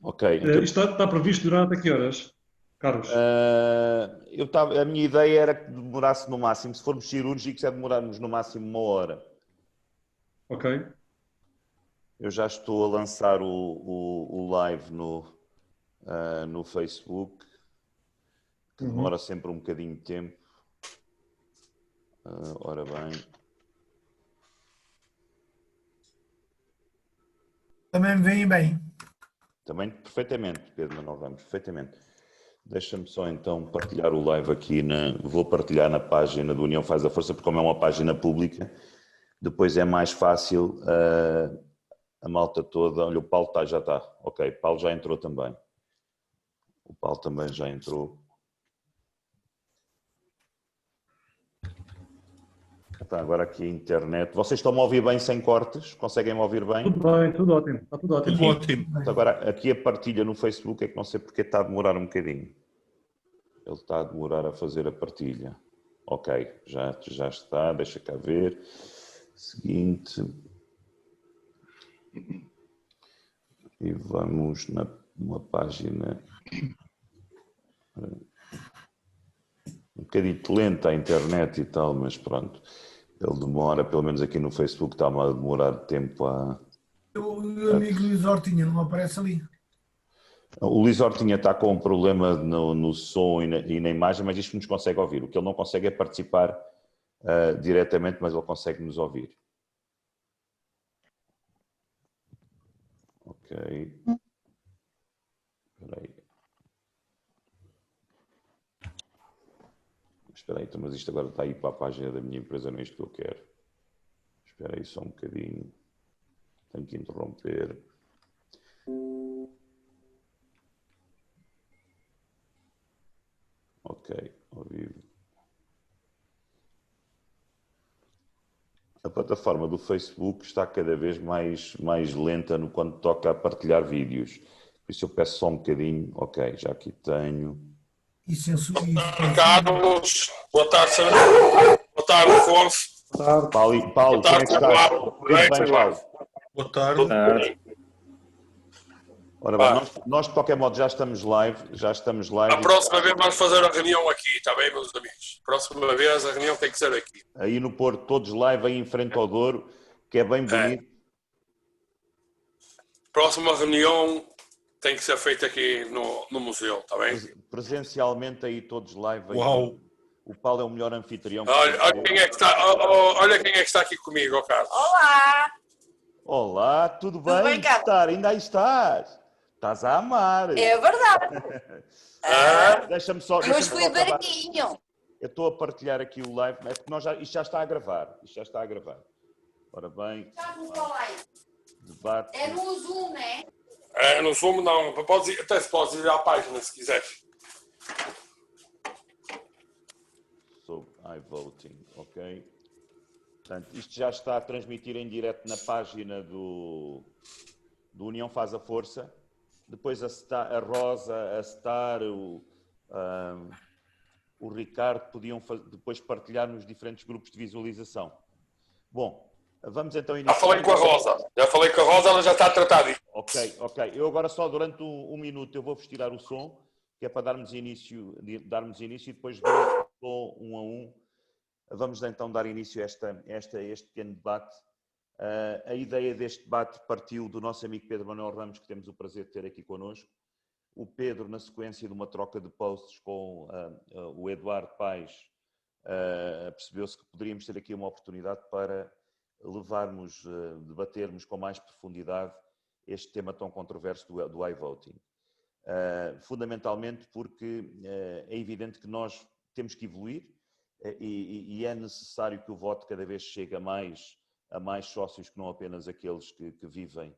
Ok. Então, Isto está previsto durar até que horas, Carlos? a minha ideia era que demorasse no máximo, se formos cirúrgicos, é demorarmos no máximo 1 hora. Ok. Eu já estou a lançar o live no Facebook, que demora sempre um bocadinho de tempo. Ora bem. Também me veem bem. Também perfeitamente, Pedro Manuel Ramos, perfeitamente. Deixa-me só então partilhar o live aqui vou partilhar na página do União Faz a Força, porque como é uma página pública, depois é mais fácil a malta toda. Olha, o Paulo já está. Ok, Paulo já entrou também. O Paulo também já entrou. Então, agora aqui a internet. Vocês estão-me a ouvir bem sem cortes? Conseguem-me ouvir bem? Tudo bem, tudo ótimo. Está tudo ótimo. Tudo ótimo. Então, agora aqui a partilha no Facebook é que não sei porque está a demorar um bocadinho. Ele está a demorar a fazer a partilha. Ok, já está, deixa cá ver. Seguinte. E vamos numa página um bocadinho lenta a internet e tal, mas pronto. Ele demora, pelo menos aqui no Facebook, está-me a demorar tempo a... O amigo Luís Hortinha não aparece ali. O Luís Hortinha está com um problema no som e na imagem, mas isto nos consegue ouvir. O que ele não consegue é participar diretamente, mas ele consegue nos ouvir. Ok. Espera aí. Espera aí, mas isto agora está aí para a página da minha empresa, não é isto que eu quero. Espera aí só um bocadinho. Tenho que interromper. Ok, ao vivo. A plataforma do Facebook está cada vez mais lenta no quando toca a partilhar vídeos. Por isso eu peço só um bocadinho. Ok, já aqui tenho. E censura. Carlos, boa tarde, boa tarde, Afonso. Boa tarde. Paulo, como é que estás? Tudo bem, Paulo? Boa tarde. Ora bem, nós de qualquer modo já estamos live. A próxima vez vamos fazer a reunião aqui, está bem, meus amigos? Próxima vez a reunião tem que ser aqui. Aí no Porto, todos live, aí em frente ao Douro, que é bem bonito. Próxima reunião tem que ser feita aqui no museu, está bem? Presencialmente aí todos live. Aí Uau! o Paulo é o melhor anfitrião. Olha quem é que está, olha quem é que está aqui comigo, ó Carlos. Olá! Olá, tudo bem? bem, Carlos? Ainda aí estás. Estás a amar. É verdade. Deixa-me só. Hoje fui acabar. barquinho. Eu estou a partilhar aqui o live, é porque isto já está a gravar. Ora bem. Debate. É no Zoom, não é? É, no Zoom não, até se podes ir à página se quiseres. Sobre iVoting, ok? Portanto, isto já está a transmitir em direto na página do União Faz a Força. Depois a Rosa, a Star, o Ricardo podiam depois partilhar nos diferentes grupos de visualização. Bom, vamos então iniciar. Já falei com a Rosa, ela já está a tratar disso. Ok. Eu agora só durante um minuto eu vou-vos tirar o som, que é para darmos início e depois vou um a um. Vamos então dar início a este pequeno debate. A ideia deste debate partiu do nosso amigo Pedro Manuel Ramos, que temos o prazer de ter aqui connosco. O Pedro, na sequência de uma troca de posts com o Eduardo Paes, percebeu-se que poderíamos ter aqui uma oportunidade para debatermos com mais profundidade este tema tão controverso do iVoting. Fundamentalmente porque é evidente que nós temos que evoluir e é necessário que o voto cada vez chegue a mais sócios que não apenas aqueles que vivem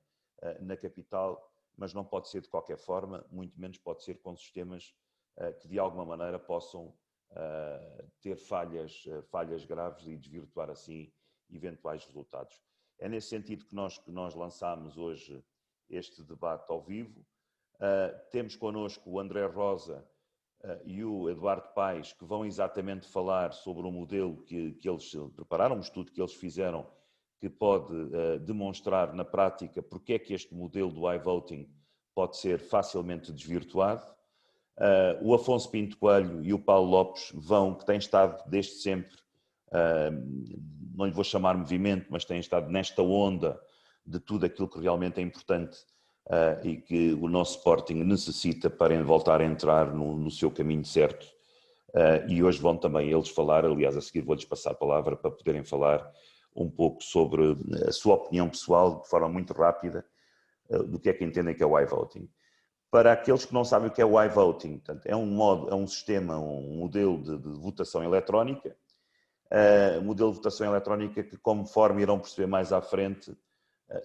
na capital, mas não pode ser de qualquer forma, muito menos pode ser com sistemas que de alguma maneira possam ter falhas graves e desvirtuar assim eventuais resultados. É nesse sentido que nós lançámos hoje este debate ao vivo. Temos connosco o André Rosa e o Eduardo Paes, que vão exatamente falar sobre um modelo que eles prepararam, um estudo que eles fizeram, que pode demonstrar na prática porque é que este modelo do iVoting pode ser facilmente desvirtuado. O Afonso Pinto Coelho e o Paulo Lopes que têm estado desde sempre, não lhe vou chamar movimento, mas têm estado nesta onda de tudo aquilo que realmente é importante e que o nosso Sporting necessita para voltar a entrar no seu caminho certo. E hoje vão também eles falar, aliás, a seguir vou-lhes passar a palavra para poderem falar um pouco sobre a sua opinião pessoal, de forma muito rápida, do que é que entendem que é o iVoting. Para aqueles que não sabem o que é o iVoting, portanto, é um sistema, um modelo de votação eletrónica, modelo de votação eletrónica que, conforme irão perceber mais à frente,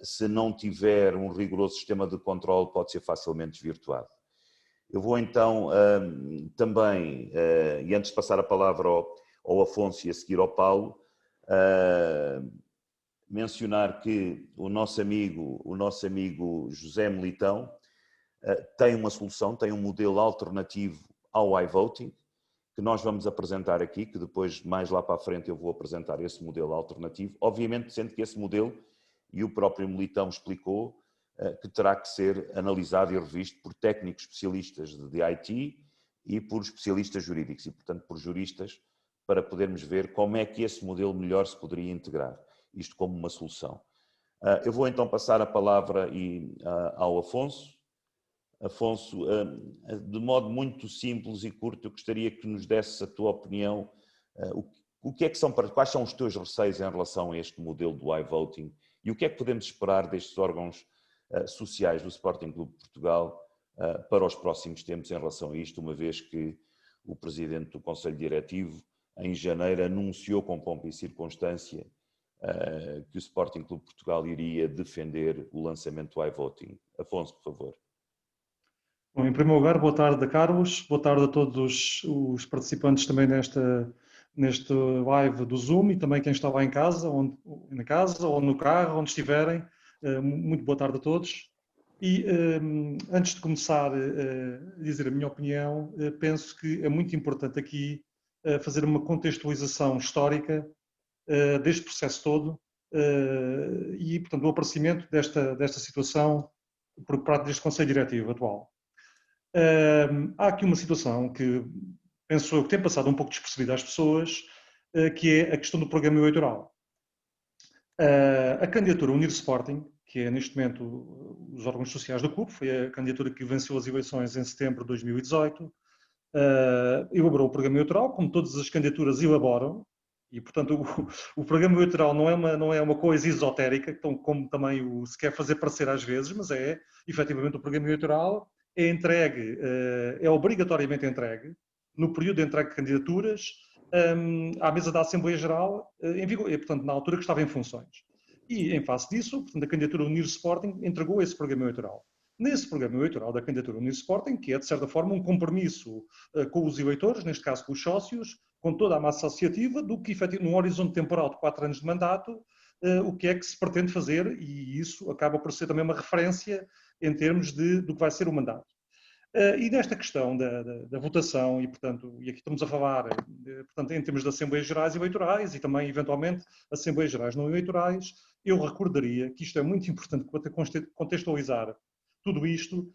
se não tiver um rigoroso sistema de controle, pode ser facilmente desvirtuado. Eu vou então também, e antes de passar a palavra ao Afonso e a seguir ao Paulo, mencionar que o nosso amigo José Militão tem uma solução, tem um modelo alternativo ao iVoting, que nós vamos apresentar aqui, que depois, mais lá para a frente, eu vou apresentar esse modelo alternativo. Obviamente, sendo que esse modelo, e o próprio Militão explicou, que terá que ser analisado e revisto por técnicos especialistas de IT e por especialistas jurídicos, e, portanto, por juristas, para podermos ver como é que esse modelo melhor se poderia integrar, isto como uma solução. Eu vou então passar a palavra ao Afonso. Afonso, de modo muito simples e curto, eu gostaria que nos desses a tua opinião. Quais são os teus receios em relação a este modelo do iVoting e o que é que podemos esperar destes órgãos sociais do Sporting Clube de Portugal para os próximos tempos em relação a isto, uma vez que o Presidente do Conselho Diretivo, em janeiro, anunciou com pompa e circunstância que o Sporting Clube de Portugal iria defender o lançamento do iVoting. Afonso, por favor. Bom, em primeiro lugar, boa tarde a Carlos, boa tarde a todos os participantes também neste live do Zoom e também quem está lá em casa, na casa ou no carro, onde estiverem. Muito boa tarde a todos. E antes de começar a dizer a minha opinião, penso que é muito importante aqui fazer uma contextualização histórica deste processo todo e, portanto, o aparecimento desta situação por parte deste Conselho Diretivo atual. Há aqui uma situação que penso eu que tem passado um pouco despercebida às pessoas, que é a questão do programa eleitoral. A candidatura Unir Sporting, que é neste momento os órgãos sociais do clube, foi a candidatura que venceu as eleições em setembro de 2018, elaborou o programa eleitoral, como todas as candidaturas elaboram, e portanto o programa eleitoral não é uma coisa esotérica, então, como também se quer fazer parecer às vezes, mas é efetivamente o programa eleitoral é entregue, é obrigatoriamente entregue no período de entrega de candidaturas à mesa da Assembleia Geral, em vigor, portanto, na altura que estava em funções. E, em face disso, portanto, a candidatura Unir Sporting entregou esse programa eleitoral. Nesse programa eleitoral da candidatura Unir Sporting, que é, de certa forma, um compromisso com os eleitores, neste caso com os sócios, com toda a massa associativa, do que, efetivamente, num horizonte temporal de 4 anos de mandato, o que é que se pretende fazer, e isso acaba por ser também uma referência em termos do que vai ser o mandato. E nesta questão da votação, e portanto, e aqui estamos a falar, portanto, em termos de Assembleias Gerais eleitorais e também, eventualmente, Assembleias Gerais não eleitorais, eu recordaria que isto é muito importante para contextualizar tudo isto,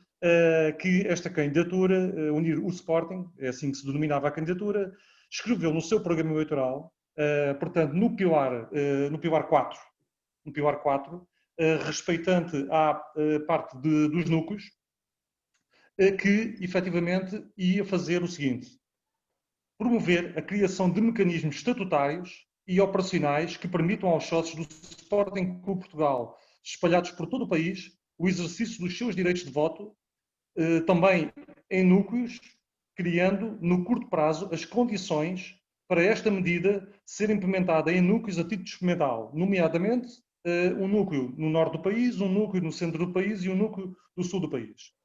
que esta candidatura, Unir o Sporting, é assim que se denominava a candidatura, escreveu no seu programa eleitoral, portanto, no pilar 4, respeitante à parte dos núcleos, que, efetivamente, ia fazer o seguinte: promover a criação de mecanismos estatutários e operacionais que permitam aos sócios do Sporting Clube Portugal, espalhados por todo o país, o exercício dos seus direitos de voto, também em núcleos, criando, no curto prazo, as condições para esta medida ser implementada em núcleos a título experimental, nomeadamente um núcleo no norte do país, um núcleo no centro do país e um núcleo no sul do país.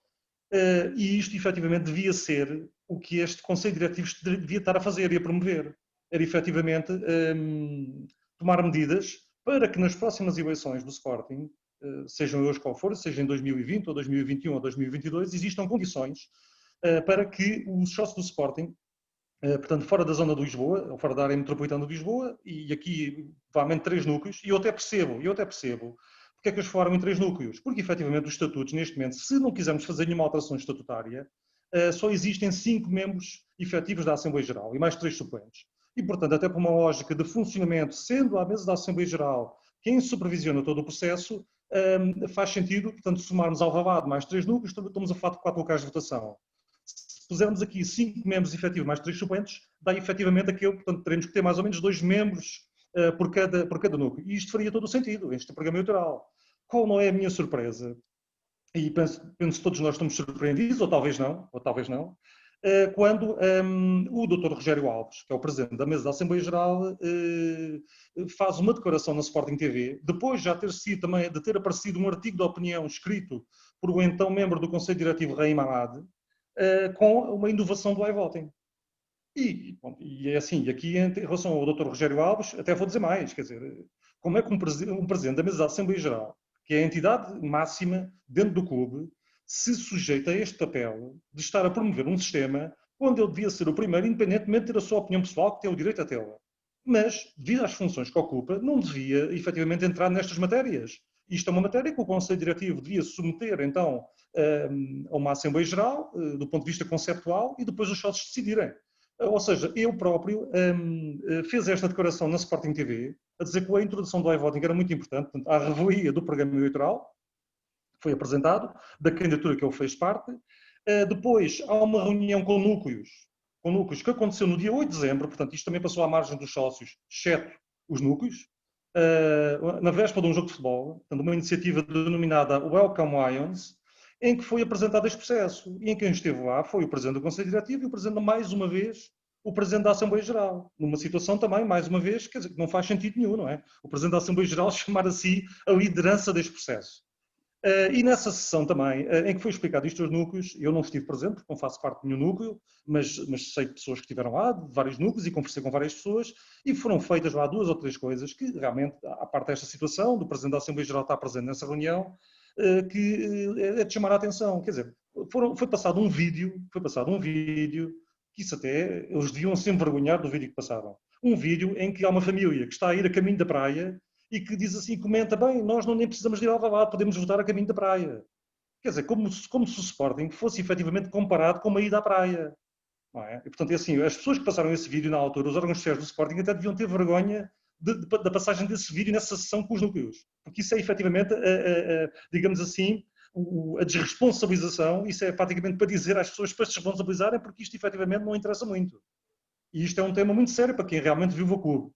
E isto, efetivamente, devia ser o que este Conselho Diretivo devia estar a fazer e a promover. Era, efetivamente, tomar medidas para que nas próximas eleições do Sporting, sejam eles qual for, seja em 2020 ou 2021 ou 2022, existam condições para que os sócios do Sporting, portanto, fora da zona de Lisboa, ou fora da área metropolitana de Lisboa, e aqui, provavelmente, 3 núcleos, e eu até percebo, Porquê é que os formaram em 3 núcleos? Porque, efetivamente, os estatutos, neste momento, se não quisermos fazer nenhuma alteração estatutária, só existem 5 membros efetivos da Assembleia Geral e mais 3 suplentes. E, portanto, até por uma lógica de funcionamento, sendo à mesa da Assembleia Geral quem supervisiona todo o processo, faz sentido, portanto, somarmos ao Alvalade mais 3 núcleos, estamos a falar de 4 locais de votação. Se pusermos aqui 5 membros efetivos mais 3 suplentes, dá efetivamente aquele, portanto, teremos que ter mais ou menos 2 membros por cada núcleo. E isto faria todo o sentido, este programa eleitoral. Qual não é a minha surpresa? E penso que todos nós estamos surpreendidos, ou talvez não, quando o Dr. Rogério Alves, que é o Presidente da Mesa da Assembleia Geral, faz uma declaração na Sporting TV, depois já de ter aparecido um artigo de opinião escrito por o então membro do Conselho Diretivo, Raim Ahmad, com uma inovação do iVoting. E é assim, aqui em relação ao Dr. Rogério Alves, até vou dizer mais, quer dizer, como é que um Presidente da Mesa da Assembleia Geral, que é a entidade máxima dentro do clube, se sujeita a este papel de estar a promover um sistema onde ele devia ser o primeiro, independentemente de ter a sua opinião pessoal, que tem o direito a tê-la. Mas, devido às funções que ocupa, não devia, efetivamente, entrar nestas matérias. Isto é uma matéria que o Conselho Diretivo devia submeter, então, a uma Assembleia Geral, do ponto de vista conceptual, e depois os sócios decidirem. Ou seja, eu próprio fiz esta declaração na Sporting TV, a dizer que a introdução do iVoting era muito importante, portanto, à revelia do programa eleitoral, foi apresentado, da candidatura que ele fez parte. Depois, há uma reunião com núcleos que aconteceu no dia 8 de dezembro, portanto, isto também passou à margem dos sócios, exceto os núcleos, na véspera de um jogo de futebol, portanto, uma iniciativa denominada Welcome Lions, em que foi apresentado este processo. E em quem esteve lá foi o Presidente do Conselho Diretivo e o Presidente, mais uma vez, o Presidente da Assembleia Geral. Numa situação também, mais uma vez, quer dizer, que não faz sentido nenhum, não é? O Presidente da Assembleia Geral chamar a si a liderança deste processo. E nessa sessão também, em que foi explicado isto aos núcleos, eu não estive presente, porque não faço parte de nenhum núcleo, mas sei de pessoas que estiveram lá, de vários núcleos, e conversei com várias pessoas, e foram feitas lá 2 ou 3 coisas que realmente, à parte desta situação, do Presidente da Assembleia Geral estar presente nessa reunião, que é de chamar a atenção. Quer dizer, foi passado um vídeo, que isso até, eles deviam se envergonhar do vídeo que passaram. Um vídeo em que há uma família que está a ir a caminho da praia, e que diz assim, comenta, bem, nós nem precisamos de ir ao Alvalade, podemos votar a caminho da praia. Quer dizer, como se o Sporting fosse efetivamente comparado com uma ida à praia. Não é? E, portanto, é assim, as pessoas que passaram esse vídeo na altura, os órgãos sociais do Sporting, até deviam ter vergonha da passagem desse vídeo nessa sessão com os núcleos. Porque isso é efetivamente, digamos assim, a desresponsabilização, isso é praticamente para dizer às pessoas para se responsabilizarem, porque isto efetivamente não interessa muito. E isto é um tema muito sério para quem realmente vive o clube.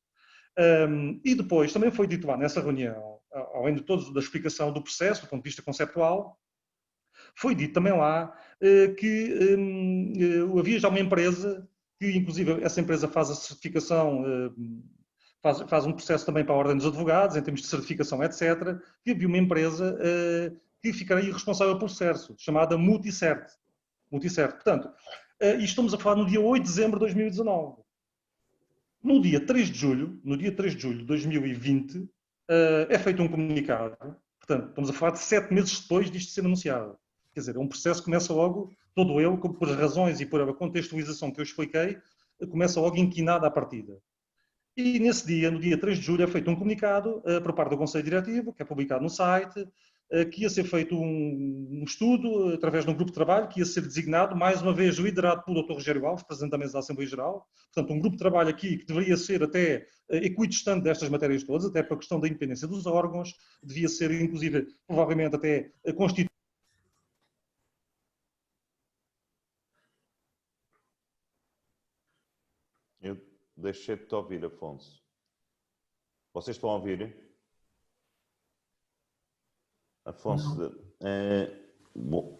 E depois também foi dito lá nessa reunião, além de toda a explicação do processo, do ponto de vista conceptual, foi dito também lá que havia já uma empresa, que inclusive essa empresa faz a certificação, faz um processo também para a Ordem dos Advogados, em termos de certificação, etc., que havia uma empresa que ficaria responsável pelo processo, chamada Multicert. Portanto, e estamos a falar no dia 8 de dezembro de 2019. No dia 3 de julho de 2020, é feito um comunicado. Portanto, estamos a falar de 7 meses depois disto ser anunciado. Quer dizer, é um processo que começa logo, todo ele, por as razões e por a contextualização que eu expliquei, começa logo inquinado à partida. E nesse dia, no dia 3 de julho, é feito um comunicado por parte do Conselho Diretivo, que é publicado no site, que ia ser feito um estudo através de um grupo de trabalho que ia ser designado, mais uma vez liderado pelo Dr. Rogério Alves, Presidente da Mesa da Assembleia Geral. Portanto, um grupo de trabalho aqui que deveria ser até equidistante destas matérias todas, até para a questão da independência dos órgãos, devia ser, inclusive, provavelmente até constituído. Eu deixei de te ouvir, Afonso. Vocês estão a ouvir? Afonso, bom,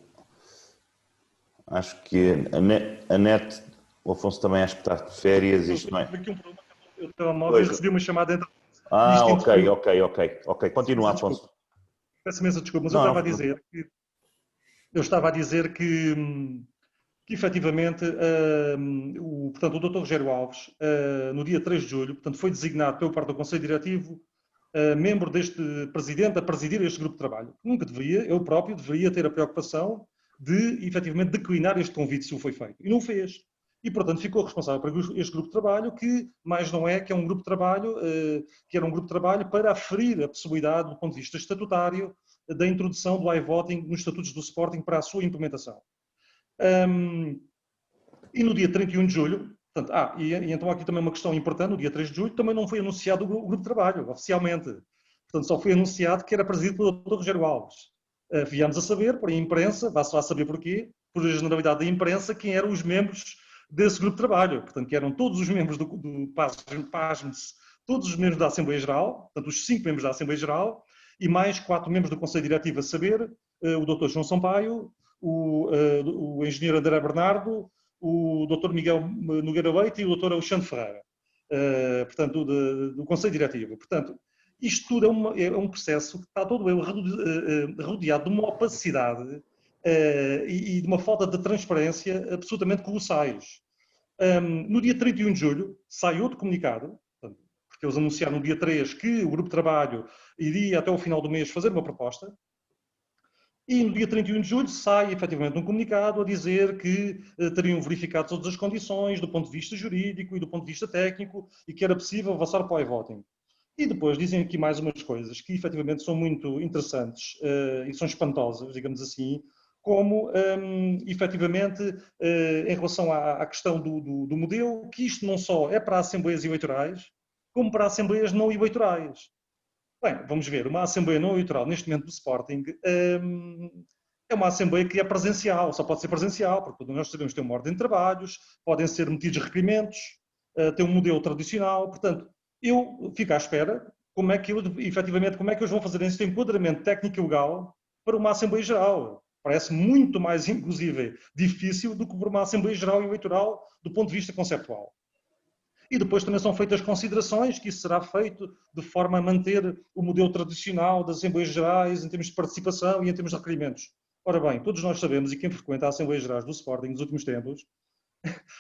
acho que a net, o Afonso também acho que está de férias, isto não é? Eu telemóvel recebi uma chamada entre... Ok. Continua, Afonso. Peço imensa desculpa, mas não, eu estava a dizer que efetivamente, portanto, o Dr. Rogério Alves, no dia 3 de julho, portanto, foi designado pelo parte do Conselho Diretivo membro deste presidente a presidir este grupo de trabalho. Nunca deveria, eu próprio deveria ter a preocupação de, efetivamente, declinar este convite se o foi feito. E não o fez. E, portanto, ficou responsável por este grupo de trabalho, que mais não é que é um grupo de trabalho, que era um grupo de trabalho para aferir a possibilidade, do ponto de vista estatutário, da introdução do iVoting nos estatutos do Sporting para a sua implementação. E no dia 31 de julho, portanto, e então aqui também uma questão importante, no dia 3 de julho também não foi anunciado o grupo de trabalho, oficialmente. Portanto, só foi anunciado que era presidido pelo Dr. Rogério Alves. Viemos a saber, por a imprensa, vá-se lá saber porquê, por a generalidade da imprensa, quem eram os membros desse grupo de trabalho. Portanto, que eram todos os membros pasme-se, todos os membros da Assembleia Geral, portanto, os 5 membros da Assembleia Geral, e mais 4 membros do Conselho Diretivo, a saber, o Dr. João Sampaio, o engenheiro André Bernardo, o Dr. Miguel Nogueira Leite e o Dr. Alexandre Ferreira, portanto, do Conselho Diretivo. Portanto, isto tudo é um processo que está todo ele rodeado de uma opacidade e de uma falta de transparência absolutamente colossais. No dia 31 de julho sai outro comunicado, porque eles anunciaram no dia 3 que o grupo de trabalho iria até o final do mês fazer uma proposta, e no dia 31 de julho sai efetivamente um comunicado a dizer que teriam verificado todas as condições do ponto de vista jurídico e do ponto de vista técnico e que era possível avançar para o iVoting. E depois dizem aqui mais umas coisas que efetivamente são muito interessantes e são espantosas, digamos assim, como efetivamente em relação à questão do modelo, que isto não só é para assembleias eleitorais, como para assembleias não eleitorais. Bem, vamos ver, uma Assembleia não eleitoral neste momento do Sporting é uma Assembleia que é presencial, só pode ser presencial, porque nós sabemos que tem uma ordem de trabalhos, podem ser metidos requerimentos, tem um modelo tradicional, portanto, eu fico à espera efetivamente, como é que eles vão fazer este enquadramento técnico e legal para uma Assembleia Geral. Parece muito mais, inclusive, difícil do que para uma Assembleia Geral eleitoral do ponto de vista conceptual. E depois também são feitas considerações que isso será feito de forma a manter o modelo tradicional das Assembleias Gerais em termos de participação e em termos de requerimentos. Ora bem, todos nós sabemos, e quem frequenta as Assembleias Gerais do Sporting nos últimos tempos,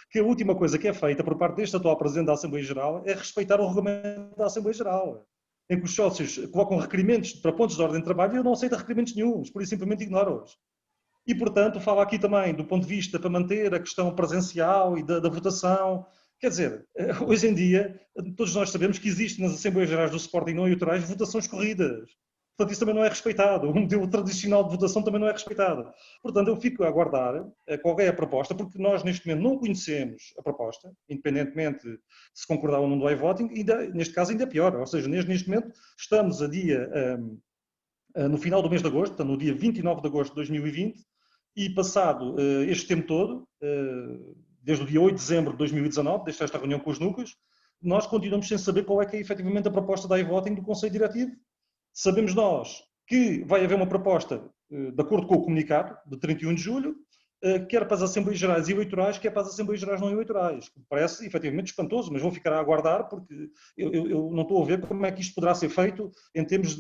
que a última coisa que é feita por parte deste atual Presidente da Assembleia Geral é respeitar o regulamento da Assembleia Geral, em que os sócios colocam requerimentos para pontos de ordem de trabalho e ele não aceita requerimentos nenhuns, por isso simplesmente ignora-os. E, portanto, fala aqui também do ponto de vista para manter a questão presencial e da votação. Quer dizer, hoje em dia, todos nós sabemos que existe nas Assembleias Gerais do Sporting não eleitorais votações corridas. Portanto, isso também não é respeitado. O modelo tradicional de votação também não é respeitado. Portanto, eu fico a aguardar qual é a proposta, porque nós neste momento não conhecemos a proposta, independentemente de se concordar ou não do iVoting, neste caso ainda é pior. Ou seja, neste momento estamos no final do mês de agosto, portanto, no dia 29 de agosto de 2020, e passado este tempo todo, desde o dia 8 de dezembro de 2019, desde esta reunião com os núcleos, nós continuamos sem saber qual é que é efetivamente a proposta da iVoting do Conselho Diretivo. Sabemos nós que vai haver uma proposta, de acordo com o comunicado, de 31 de julho, quer para as Assembleias Gerais eleitorais, quer para as Assembleias Gerais não eleitorais. Parece efetivamente espantoso, mas vou ficar a aguardar, porque eu não estou a ver como é que isto poderá ser feito em termos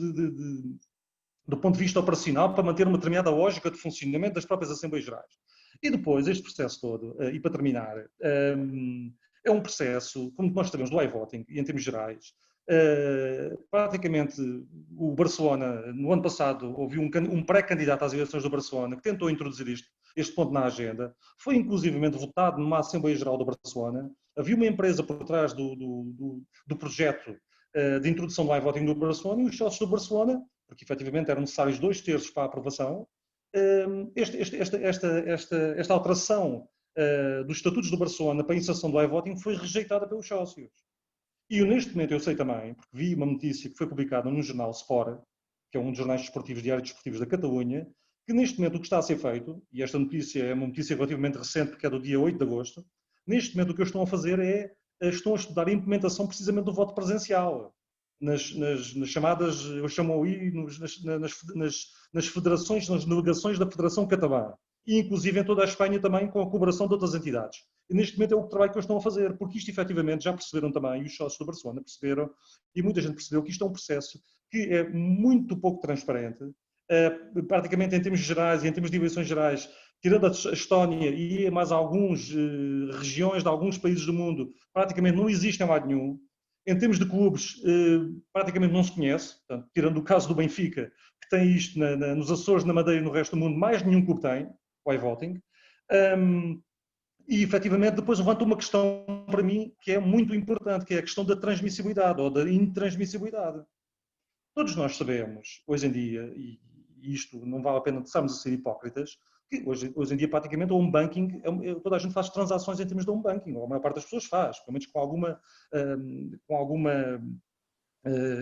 do ponto de vista operacional, para manter uma determinada lógica de funcionamento das próprias Assembleias Gerais. E depois, este processo todo, e para terminar, é um processo, como nós sabemos, do iVoting, e em termos gerais, praticamente o Barcelona, no ano passado, houve um pré-candidato às eleições do Barcelona que tentou introduzir este ponto na agenda, foi inclusivamente votado numa Assembleia Geral do Barcelona, havia uma empresa por trás do projeto de introdução do iVoting no Barcelona, e os sócios do Barcelona, porque efetivamente eram necessários 2/3 para a aprovação, esta alteração dos estatutos do Barcelona para a inserção do iVoting foi rejeitada pelos sócios. E neste momento eu sei também, porque vi uma notícia que foi publicada no jornal Sport, que é um dos jornais desportivos, diários desportivos da Catalunha, que neste momento o que está a ser feito, e esta notícia é uma notícia relativamente recente, porque é do dia 8 de agosto, neste momento o que eles estão a fazer estão a estudar a implementação precisamente do voto presencial. Nas chamadas, eu chamo aí, nas federações, nas delegações da Federação Catalã, e inclusive em toda a Espanha também, com a colaboração de outras entidades. E neste momento é o trabalho que eles estão a fazer, porque isto efetivamente já perceberam também, e os sócios do Barcelona perceberam, e muita gente percebeu que isto é um processo que é muito pouco transparente, praticamente em termos gerais e em termos de eleições gerais, tirando a Estónia e mais algumas regiões de alguns países do mundo, praticamente não existe em lado nenhum. Em termos de clubes, praticamente não se conhece, portanto, tirando o caso do Benfica, que tem isto nos Açores, na Madeira e no resto do mundo, mais nenhum clube tem, o iVoting. E, efetivamente, depois levanta uma questão para mim que é muito importante, que é a questão da transmissibilidade ou da intransmissibilidade. Todos nós sabemos, hoje em dia, e isto não vale a pena estarmos a ser hipócritas, que hoje em dia, praticamente, o home banking, toda a gente faz transações em termos de home banking, ou a maior parte das pessoas faz, pelo menos com alguma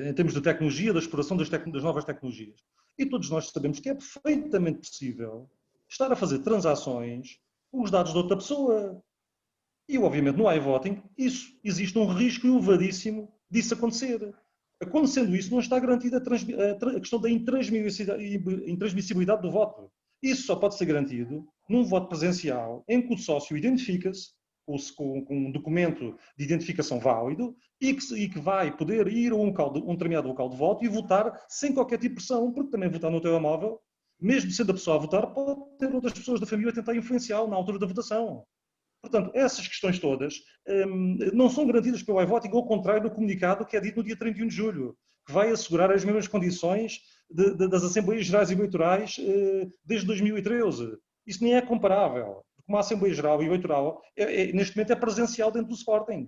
em termos de tecnologia, da exploração das novas tecnologias. E todos nós sabemos que é perfeitamente possível estar a fazer transações com os dados de outra pessoa. E, obviamente, no iVoting, existe um risco elevadíssimo disso acontecer. Acontecendo isso, não está garantida a questão da intransmissibilidade do voto. Isso só pode ser garantido num voto presencial, em que o sócio identifica-se com um documento de identificação válido e que vai poder ir a um determinado local de voto e votar sem qualquer tipo de pressão, porque também votar no telemóvel, mesmo sendo a pessoa a votar, pode ter outras pessoas da família a tentar influenciá-lo na altura da votação. Portanto, essas questões todas não são garantidas pelo iVoting, ao contrário do comunicado que é dito no dia 31 de julho, que vai assegurar as mesmas condições das Assembleias Gerais Eleitorais desde 2013. Isso nem é comparável, porque uma Assembleia Geral Eleitoral, neste momento, é presencial dentro do Sporting.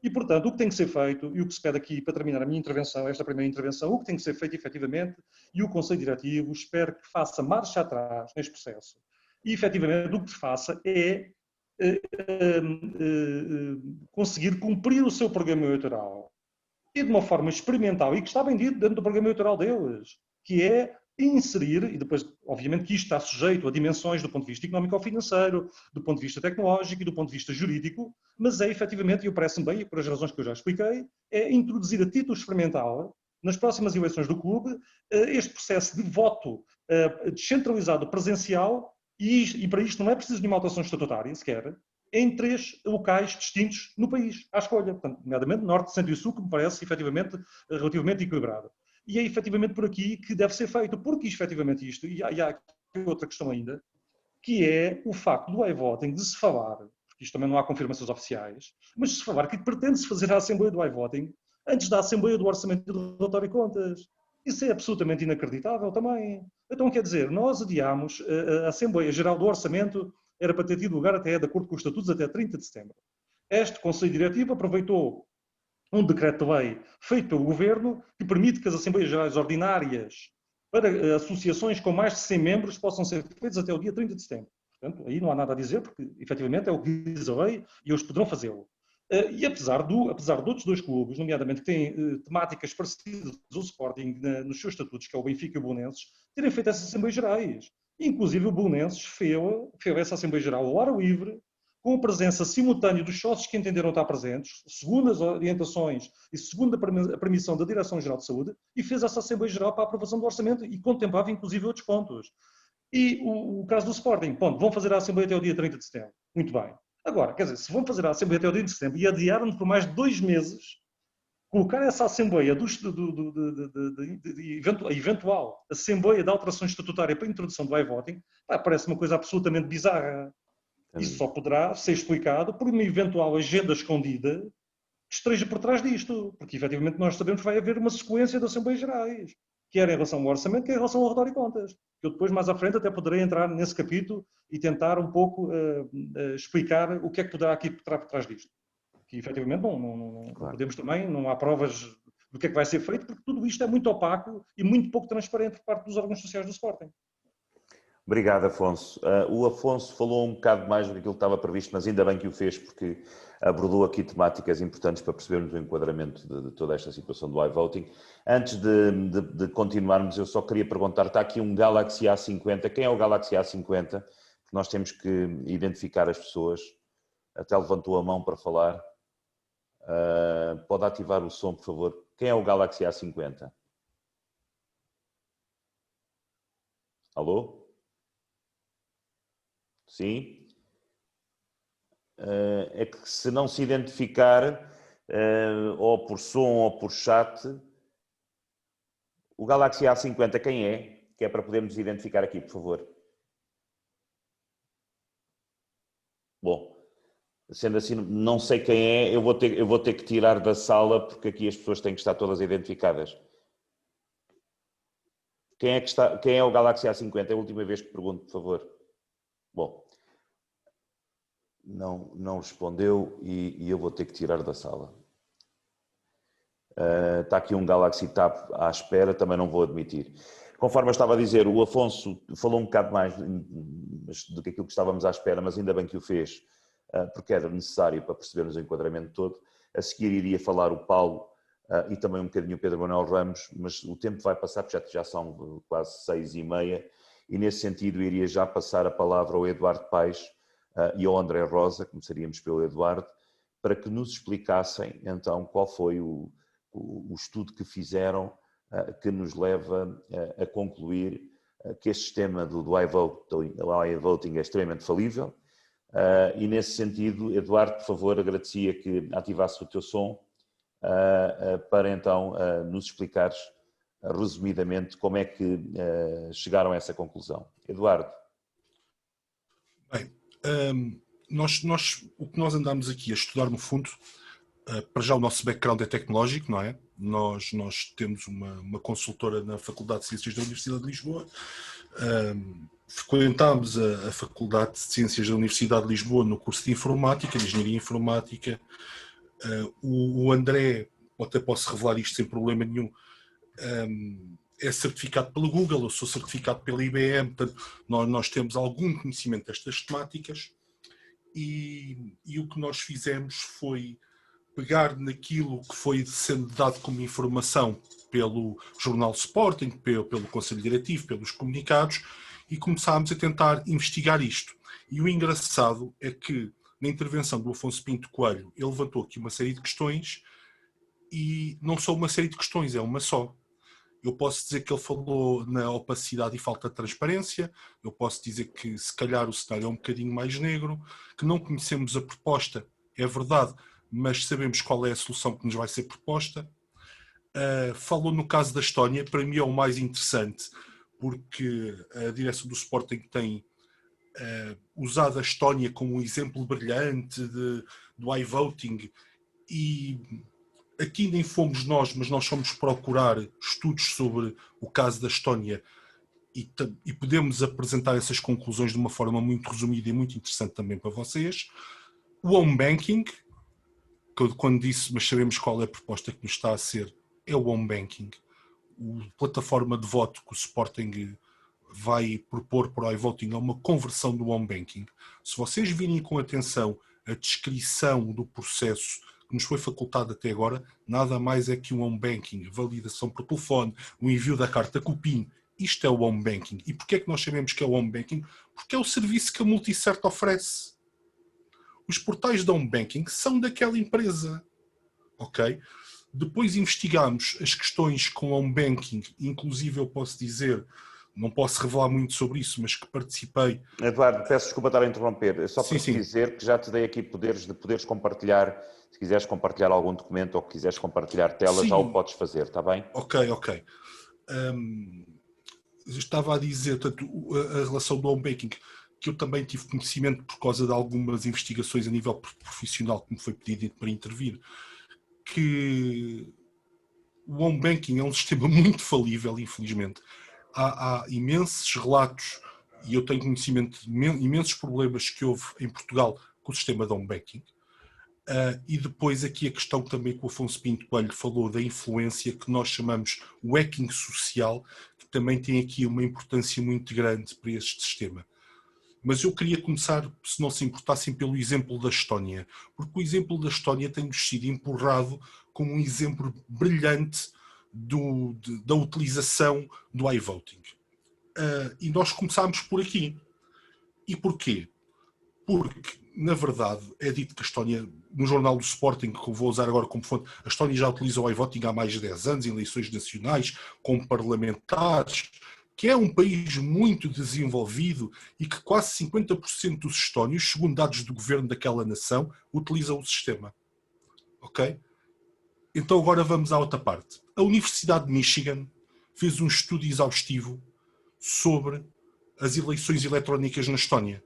E, portanto, o que tem que ser feito, e o que se pede aqui para terminar a minha intervenção, esta primeira intervenção, o que tem que ser feito efetivamente, e o Conselho Diretivo espero que faça marcha atrás neste processo, e efetivamente o que se faça é conseguir cumprir o seu programa eleitoral e de uma forma experimental, e que está bem dito dentro do programa eleitoral deles, que é inserir, e depois, obviamente, que isto está sujeito a dimensões do ponto de vista económico ou financeiro, do ponto de vista tecnológico e do ponto de vista jurídico, mas é efetivamente, e eu parece-me bem, e por as razões que eu já expliquei, é introduzir a título experimental, nas próximas eleições do clube, este processo de voto descentralizado presencial, e para isto não é preciso nenhuma alteração estatutária sequer, em 3 locais distintos no país, à escolha, portanto, nomeadamente Norte, Centro e Sul, que me parece efetivamente relativamente equilibrado. E é efetivamente por aqui que deve ser feito, porque efetivamente isto, e há aqui outra questão ainda, que é o facto do iVoting de se falar, porque isto também não há confirmações oficiais, mas de se falar que pretende-se fazer a Assembleia do iVoting antes da Assembleia do Orçamento e do Relatório de Contas. Isso é absolutamente inacreditável também. Então, quer dizer, nós adiámos a Assembleia Geral do Orçamento, era para ter tido lugar até, de acordo com os estatutos, até 30 de setembro. Este Conselho Diretivo aproveitou um decreto-lei feito pelo Governo que permite que as Assembleias Gerais Ordinárias para associações com mais de 100 membros possam ser feitas até o dia 30 de setembro. Portanto, aí não há nada a dizer, porque efetivamente é o que diz a lei e eles poderão fazê-lo. E apesar de outros 2 clubes, nomeadamente que têm temáticas parecidas ao Sporting nos seus estatutos, que é o Benfica e o Belenenses, terem feito essas Assembleias Gerais. Inclusive o Belenenses fez essa Assembleia Geral ao ar livre, com a presença simultânea dos sócios que entenderam estar presentes, segundo as orientações e segundo a permissão da Direção-Geral de Saúde, e fez essa Assembleia Geral para a aprovação do orçamento e contemplava inclusive outros pontos. E o caso do Sporting, ponto, vão fazer a Assembleia até o dia 30 de setembro. Muito bem. Agora, quer dizer, se vão fazer a Assembleia até o dia 30 de setembro e adiaram por mais de 2 meses, colocar essa Assembleia, a eventual Assembleia de Alteração Estatutária para a introdução do iVoting, parece uma coisa absolutamente bizarra. Isso só poderá ser explicado por uma eventual agenda escondida que esteja por trás disto, porque efetivamente nós sabemos que vai haver uma sequência de Assembleias Gerais, quer em relação ao orçamento, quer em relação ao relatório de contas. Eu depois, mais à frente, até poderei entrar nesse capítulo e tentar um pouco explicar o que é que poderá aqui por trás disto. Que efetivamente não podemos também, não há provas do que é que vai ser feito, porque tudo isto é muito opaco e muito pouco transparente por parte dos órgãos sociais do Sporting. Obrigado, Afonso. O Afonso falou um bocado mais do que aquilo que estava previsto, mas ainda bem que o fez, porque abordou aqui temáticas importantes para percebermos o enquadramento de toda esta situação do iVoting. Antes de continuarmos, eu só queria perguntar, está aqui um Galaxy A50. Quem é o Galaxy A50? Que nós temos que identificar as pessoas. Até levantou a mão para falar. Pode ativar o som, por favor. Quem é o Galaxy A50? Alô? Sim? É que se não se identificar, ou por som ou por chat, o Galaxy A50 quem é? Que é para podermos identificar aqui, por favor. Bom, sendo assim, não sei quem é, eu vou ter que tirar da sala, porque aqui as pessoas têm que estar todas identificadas. Quem é o Galaxy A50? É a última vez que pergunto, por favor. Bom, não respondeu e eu vou ter que tirar da sala. Está aqui um Galaxy Tab à espera, também não vou admitir. Conforme eu estava a dizer, o Afonso falou um bocado mais do que aquilo que estávamos à espera, mas ainda bem que o fez, porque era necessário para percebermos o enquadramento todo. A seguir iria falar o Paulo e também um bocadinho o Pedro Manuel Ramos, mas o tempo vai passar, porque já são quase 6h30, e nesse sentido iria já passar a palavra ao Eduardo Paes e ao André Rosa, começaríamos pelo Eduardo, para que nos explicassem então qual foi o estudo que fizeram que nos leva a concluir que este sistema do iVoting é extremamente falível. E nesse sentido, Eduardo, por favor, agradecia que ativasse o teu som para então nos explicares resumidamente como é que chegaram a essa conclusão. Eduardo. Bem, o que nós andamos aqui a estudar no fundo, para já o nosso background é tecnológico, não é? Nós temos uma consultora na Faculdade de Ciências da Universidade de Lisboa, frequentámos a Faculdade de Ciências da Universidade de Lisboa no curso de Informática, de Engenharia Informática. O André, até posso revelar isto sem problema nenhum, é certificado pela Google, eu sou certificado pela IBM, portanto nós temos algum conhecimento destas temáticas e o que nós fizemos foi pegar naquilo que foi sendo dado como informação pelo jornal Sporting, pelo Conselho Diretivo, pelos comunicados, e começámos a tentar investigar isto. E o engraçado é que, na intervenção do Afonso Pinto Coelho, ele levantou aqui uma série de questões, e não só uma série de questões, é uma só. Eu posso dizer que ele falou na opacidade e falta de transparência, eu posso dizer que se calhar o cenário é um bocadinho mais negro, que não conhecemos a proposta, é verdade, mas sabemos qual é a solução que nos vai ser proposta. Falou no caso da Estónia, para mim é o mais interessante, porque a direção do Sporting tem usado a Estónia como um exemplo brilhante do iVoting, e aqui nem fomos nós, mas nós fomos procurar estudos sobre o caso da Estónia e podemos apresentar essas conclusões de uma forma muito resumida e muito interessante também para vocês. O home banking, quando disse, mas sabemos qual é a proposta que nos está a ser, é o home banking. A plataforma de voto que o Sporting vai propor para o iVoting é uma conversão do home banking. Se vocês virem com atenção a descrição do processo que nos foi facultado até agora, nada mais é que um home banking, validação por telefone, o envio da carta cupim. Isto é o home banking. E porquê é que nós sabemos que é o home banking? Porque é o serviço que a Multicert oferece. Os portais de home banking são daquela empresa, ok? Depois investigamos as questões com home banking, inclusive eu posso dizer, não posso revelar muito sobre isso, mas que participei. Eduardo, peço desculpa estar a interromper, só para Sim. dizer que já te dei aqui poderes compartilhar, se quiseres compartilhar algum documento ou que quiseres compartilhar tela, Sim. já o podes fazer, está bem? Ok. Estava a dizer, portanto, a relação do home banking, que eu também tive conhecimento por causa de algumas investigações a nível profissional que me foi pedido para intervir, que o home banking é um sistema muito falível, infelizmente. Há imensos relatos, e eu tenho conhecimento de imensos problemas que houve em Portugal com o sistema de home banking. E depois aqui a questão também que o Afonso Pinto Coelho falou da influência, que nós chamamos o hacking social, que também tem aqui uma importância muito grande para este sistema. Mas eu queria começar, se não se importassem, pelo exemplo da Estónia, porque o exemplo da Estónia tem-nos sido empurrado como um exemplo brilhante da utilização do iVoting. E nós começámos por aqui. E porquê? Porque, na verdade, é dito que a Estónia, no jornal do Sporting, que eu vou usar agora como fonte, a Estónia já utiliza o iVoting há mais de 10 anos, em eleições nacionais, com parlamentares, que é um país muito desenvolvido e que quase 50% dos estónios, segundo dados do governo daquela nação, utilizam o sistema. Ok? Então agora vamos à outra parte. A Universidade de Michigan fez um estudo exaustivo sobre as eleições eletrónicas na Estónia.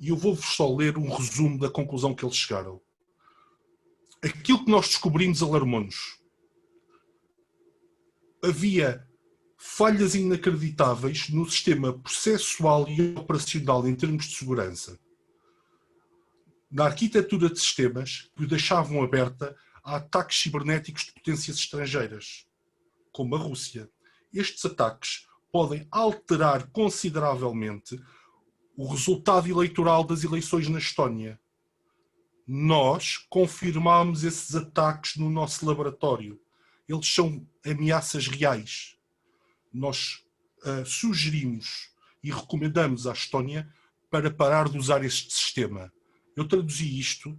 E eu vou-vos só ler um resumo da conclusão que eles chegaram. Aquilo que nós descobrimos alarmou-nos. Havia falhas inacreditáveis no sistema processual e operacional em termos de segurança. na arquitetura de sistemas que o deixavam aberta a ataques cibernéticos de potências estrangeiras, como a Rússia. Estes ataques podem alterar consideravelmente o resultado eleitoral das eleições na Estónia. Nós confirmámos esses ataques no nosso laboratório. Eles são ameaças reais. Nós sugerimos e recomendamos à Estónia para parar de usar este sistema. Eu traduzi isto,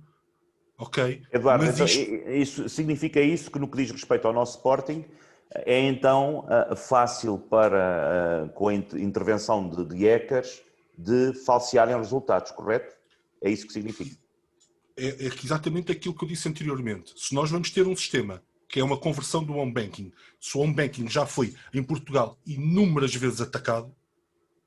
ok? Eduardo, mas então, isto... significa isso que no que diz respeito ao nosso Sporting, é então fácil para, com a intervenção de hackers, de falsearem resultados, correto? É isso que significa? É exatamente aquilo que eu disse anteriormente. Se nós vamos ter um sistema que é uma conversão do home banking, se o home banking já foi em Portugal inúmeras vezes atacado,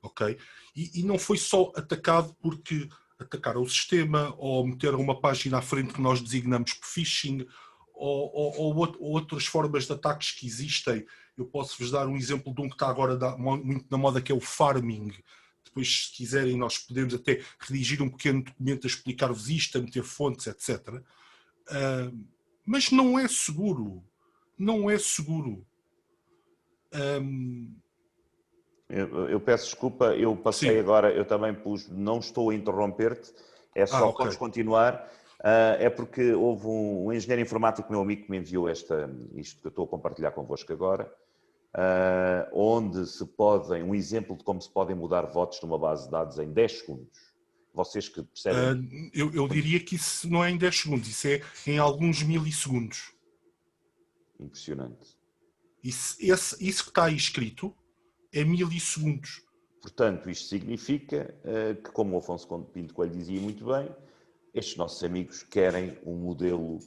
ok? E não foi só atacado porque atacaram o sistema ou meteram uma página à frente que nós designamos por phishing ou outras formas de ataques que existem. Eu posso-vos dar um exemplo de um que está agora muito na moda, que é o farming. Depois, se quiserem, nós podemos até redigir um pequeno documento a explicar-vos isto, a meter fontes, etc. Mas não é seguro. Não é seguro. Eu peço desculpa, eu passei Sim. agora, eu também pus, não estou a interromper-te, é só ok. podes continuar. É porque houve um engenheiro informático, meu amigo, que me enviou isto que eu estou a compartilhar convosco agora, onde um exemplo de como se podem mudar votos numa base de dados em 10 segundos. Vocês que percebem? Eu diria que isso não é em 10 segundos, isso é em alguns milissegundos. Impressionante. Isso que está aí escrito é milissegundos. Portanto, isto significa que, como o Afonso Pinto Coelho dizia muito bem, estes nossos amigos querem um modelo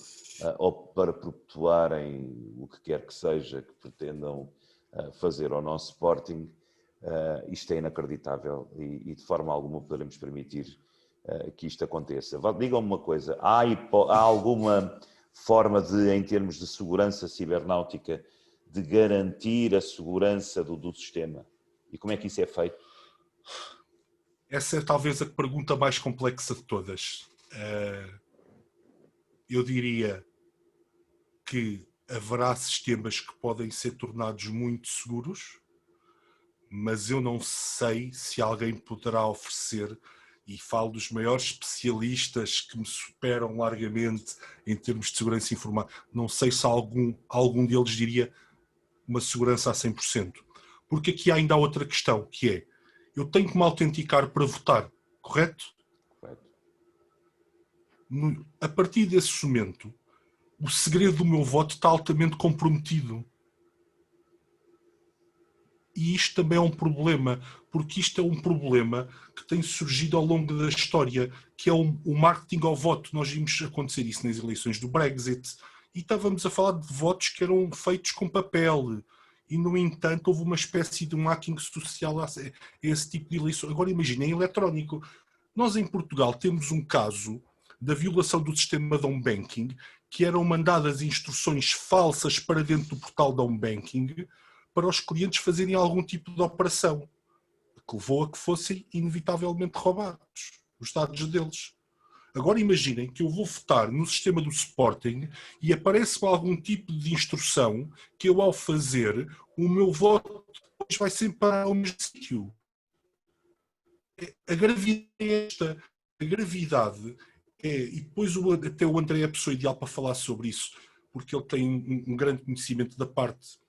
ou para perpetuarem o que quer que seja que pretendam fazer ao nosso Sporting. Isto é inacreditável e de forma alguma poderemos permitir que isto aconteça. Digam-me uma coisa, há alguma forma de, em termos de segurança cibernáutica, de garantir a segurança do sistema? E como é que isso é feito? Essa é talvez a pergunta mais complexa de todas. Eu diria que haverá sistemas que podem ser tornados muito seguros, mas eu não sei se alguém poderá oferecer, e falo dos maiores especialistas que me superam largamente em termos de segurança informática, não sei se algum deles diria uma segurança a 100%. Porque aqui ainda há outra questão, que é, eu tenho que me autenticar para votar, correto? Correto. A partir desse momento, o segredo do meu voto está altamente comprometido. E isto também é um problema, porque isto é um problema que tem surgido ao longo da história, que é o marketing ao voto. Nós vimos acontecer isso nas eleições do Brexit, e estávamos a falar de votos que eram feitos com papel, e no entanto houve uma espécie de um hacking social a esse tipo de eleições. Agora imaginem, eletrónico. Nós em Portugal temos um caso da violação do sistema de home banking, que eram mandadas instruções falsas para dentro do portal de home banking para os clientes fazerem algum tipo de operação, que levou a que fossem inevitavelmente roubados os dados deles. Agora imaginem que eu vou votar no sistema do Sporting e aparece-me algum tipo de instrução que eu, ao fazer, o meu voto depois vai sempre para o mesmo sítio. A gravidade é esta. A gravidade é... E depois até o André é a pessoa ideal para falar sobre isso, porque ele tem um grande conhecimento da parte...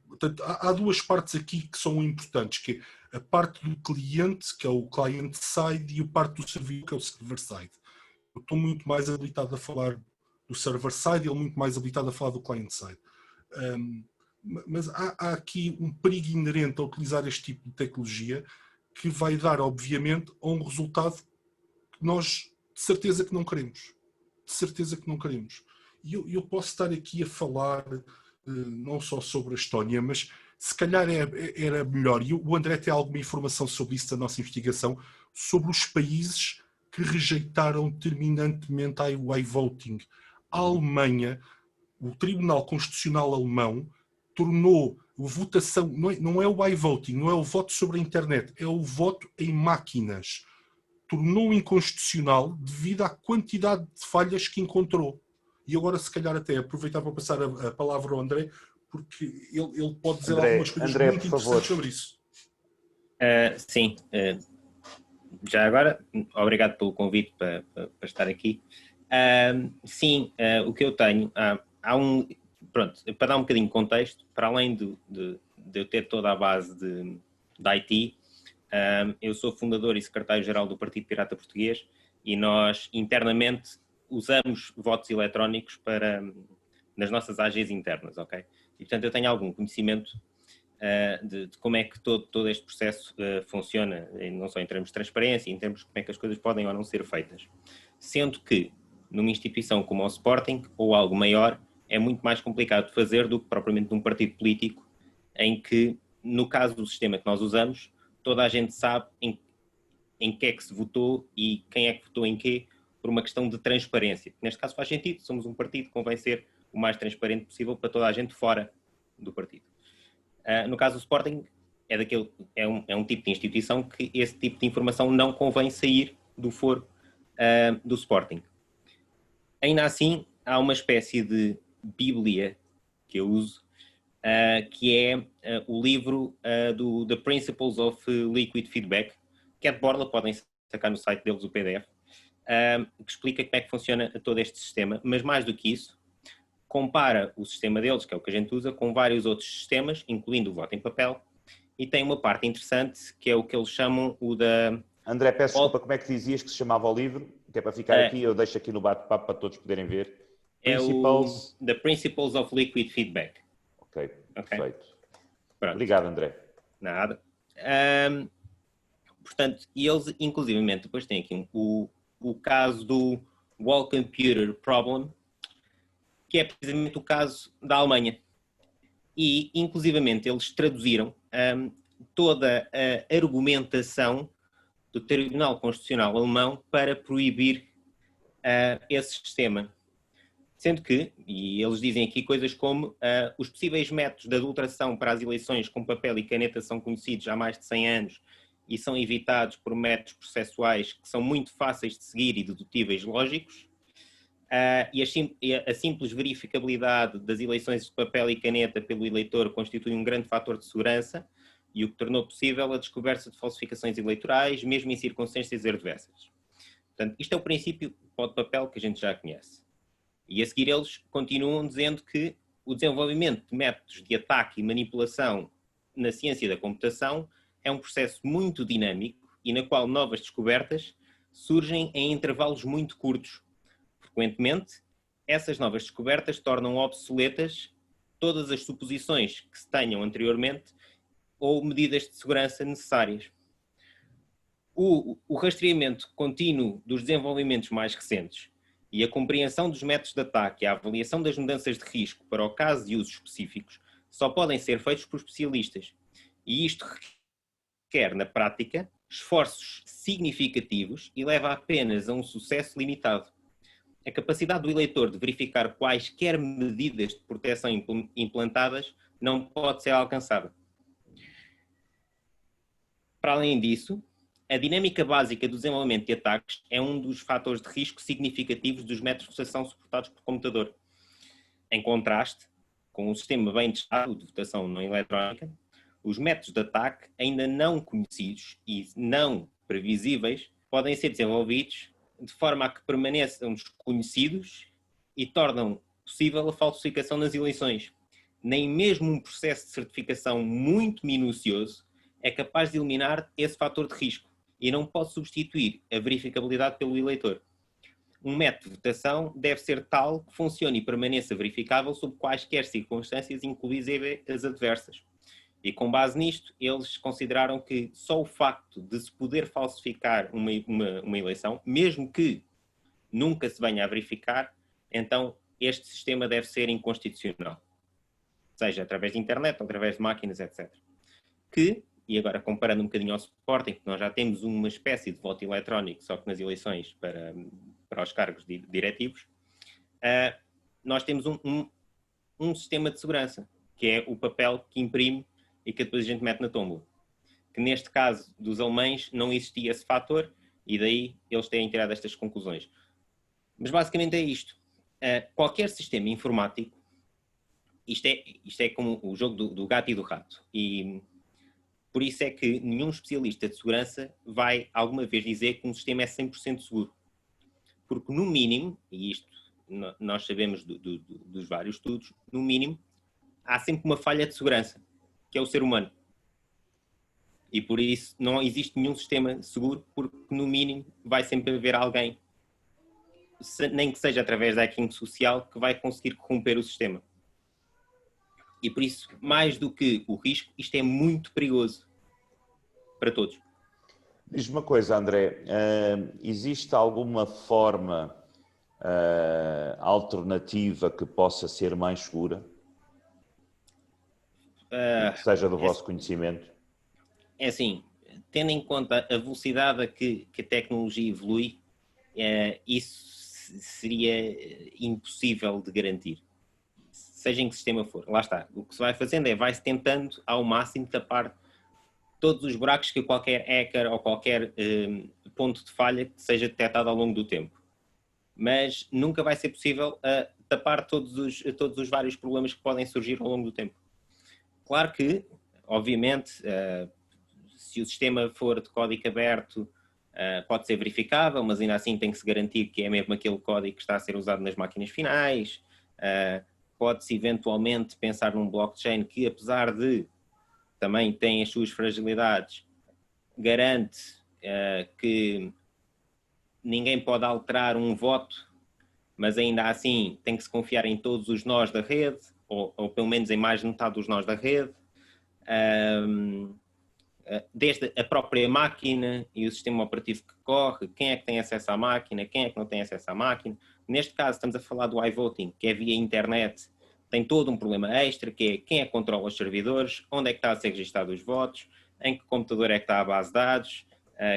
Portanto, há duas partes aqui que são importantes, que é a parte do cliente, que é o client side, e a parte do servidor, que é o server side. Eu estou muito mais habilitado a falar do server side e ele muito mais habilitado a falar do client side. Mas há aqui um perigo inerente a utilizar este tipo de tecnologia que vai dar, obviamente, a um resultado que nós de certeza que não queremos. De certeza que não queremos. E eu posso estar aqui a falar não só sobre a Estónia, mas se calhar era melhor, e o André tem alguma informação sobre isso da nossa investigação, sobre os países que rejeitaram terminantemente o iVoting. A Alemanha, o Tribunal Constitucional Alemão, tornou a votação, não é o iVoting, não é o voto sobre a internet, é o voto em máquinas. tornou inconstitucional devido à quantidade de falhas que encontrou. E agora, se calhar, até aproveitar para passar a palavra ao André, porque ele pode dizer algumas coisas muito interessantes sobre isso. Sim, já agora, obrigado pelo convite para estar aqui. Sim, o que eu tenho, pronto, para dar um bocadinho de contexto, para além de eu ter toda a base de IT, eu sou fundador e secretário-geral do Partido Pirata Português e nós internamente usamos votos eletrónicos nas nossas AGs internas, ok? E portanto eu tenho algum conhecimento de como é que todo este processo funciona, não só em termos de transparência, em termos de como é que as coisas podem ou não ser feitas. Sendo que numa instituição como o Sporting ou algo maior é muito mais complicado de fazer do que propriamente num partido político em que, no caso do sistema que nós usamos, toda a gente sabe em que é que se votou e quem é que votou em quê, por uma questão de transparência. Neste caso faz sentido, somos um partido, convém ser o mais transparente possível para toda a gente fora do partido. No caso do Sporting, é um tipo de instituição que esse tipo de informação não convém sair do foro do Sporting. Ainda assim, há uma espécie de bíblia que eu uso, que é o livro do The Principles of Liquid Feedback, que é de borla, podem sacar no site deles o PDF, que explica como é que funciona todo este sistema, mas mais do que isso, compara o sistema deles, que é o que a gente usa, com vários outros sistemas, incluindo o voto em papel, e tem uma parte interessante, que é o que eles chamam o da... André, peço desculpa, como é que dizias que se chamava o livro? Que é para ficar aqui, eu deixo aqui no bate-papo para todos poderem ver. Principles... The Principles of Liquid Feedback. Ok, perfeito. Pronto. Obrigado, André. Nada. Portanto, e eles, inclusivamente, depois têm aqui o caso do Wall Computer Problem, que é precisamente o caso da Alemanha. E, inclusivamente, eles traduziram toda a argumentação do Tribunal Constitucional Alemão para proibir esse sistema. Sendo que, e eles dizem aqui coisas como os possíveis métodos de adulteração para as eleições com papel e caneta são conhecidos há mais de 100 anos e são evitados por métodos processuais que são muito fáceis de seguir e dedutíveis lógicos. E a simples verificabilidade das eleições de papel e caneta pelo eleitor constitui um grande fator de segurança e o que tornou possível a descoberta de falsificações eleitorais, mesmo em circunstâncias adversas. Portanto, isto é o princípio de papel que a gente já conhece. E a seguir eles continuam dizendo que o desenvolvimento de métodos de ataque e manipulação na ciência da computação é um processo muito dinâmico e na qual novas descobertas surgem em intervalos muito curtos. Frequentemente, essas novas descobertas tornam obsoletas todas as suposições que se tenham anteriormente ou medidas de segurança necessárias. O rastreamento contínuo dos desenvolvimentos mais recentes e a compreensão dos métodos de ataque e a avaliação das mudanças de risco para o caso e usos específicos só podem ser feitos por especialistas. E isto requer, na prática, esforços significativos e leva apenas a um sucesso limitado. A capacidade do eleitor de verificar quaisquer medidas de proteção implantadas não pode ser alcançada. Para além disso, a dinâmica básica do desenvolvimento de ataques é um dos fatores de risco significativos dos métodos de votação suportados por computador. Em contraste, com um sistema bem testado de votação não eletrónica, os métodos de ataque ainda não conhecidos e não previsíveis podem ser desenvolvidos de forma a que permaneçam desconhecidos e tornam possível a falsificação nas eleições. Nem mesmo um processo de certificação muito minucioso é capaz de eliminar esse fator de risco e não pode substituir a verificabilidade pelo eleitor. Um método de votação deve ser tal que funcione e permaneça verificável sob quaisquer circunstâncias, inclusive as adversas. E com base nisto, eles consideraram que só o facto de se poder falsificar uma eleição, mesmo que nunca se venha a verificar, então este sistema deve ser inconstitucional. Seja através de internet, ou através de máquinas, etc. E agora comparando um bocadinho ao Sporting, que nós já temos uma espécie de voto eletrónico, só que nas eleições para os cargos diretivos, nós temos um sistema de segurança, que é o papel que imprime e que depois a gente mete na tómbola. Que neste caso dos alemães não existia esse fator E daí eles têm tirado estas conclusões. Mas basicamente é isto. Qualquer sistema informático, isto é como o jogo do gato e do rato. E por isso é que nenhum especialista de segurança vai alguma vez dizer que um sistema é 100% seguro. Porque no mínimo, e isto nós sabemos dos vários estudos, no mínimo há sempre uma falha de segurança, que é o ser humano. E por isso não existe nenhum sistema seguro, porque no mínimo vai sempre haver alguém, nem que seja através da hacking social, que vai conseguir corromper o sistema. E por isso, mais do que o risco, isto é muito perigoso para todos. Diz-me uma coisa, André, existe alguma forma alternativa que possa ser mais segura? Que seja do vosso conhecimento? É assim, tendo em conta a velocidade a que a tecnologia evolui, isso seria impossível de garantir. Seja em que sistema for. Lá está. O que se vai fazendo é vai-se tentando ao máximo tapar todos os buracos que qualquer hacker ou qualquer ponto de falha que seja detectado ao longo do tempo. Mas nunca vai ser possível tapar todos os vários problemas que podem surgir ao longo do tempo. Claro que, obviamente, se o sistema for de código aberto, pode ser verificável, mas ainda assim tem que se garantir que é mesmo aquele código que está a ser usado nas máquinas finais. Pode-se eventualmente pensar num blockchain que, apesar de também tem as suas fragilidades, garante que ninguém pode alterar um voto, mas ainda assim tem que se confiar em todos os nós da rede, ou pelo menos em mais de metade dos nós da rede. Desde a própria máquina e o sistema operativo que corre, quem é que tem acesso à máquina, quem é que não tem acesso à máquina. Neste caso estamos a falar do iVoting, que é via internet, tem todo um problema extra, que é quem é que controla os servidores, onde é que está a ser registados os votos, em que computador é que está a base de dados,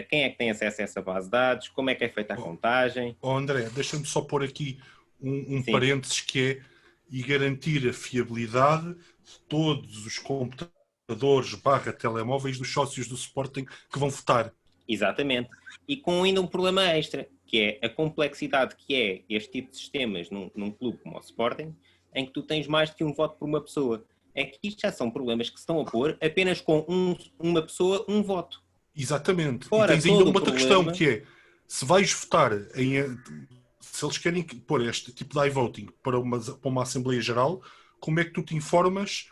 quem é que tem acesso a essa base de dados, como é que é feita a contagem. André, deixa-me só pôr aqui um Sim. parênteses que é e garantir a fiabilidade de todos os computadores / telemóveis dos sócios do Sporting que vão votar. Exatamente. E com ainda um problema extra, que é a complexidade que é este tipo de sistemas num clube como o Sporting, em que tu tens mais de que um voto por uma pessoa. É que isto já são problemas que se estão a pôr apenas com uma pessoa, um voto. Exatamente. Fora e tens ainda todo uma o outra problema- questão que é, se vais votar se eles querem pôr este tipo de iVoting para uma Assembleia Geral, como é que tu te informas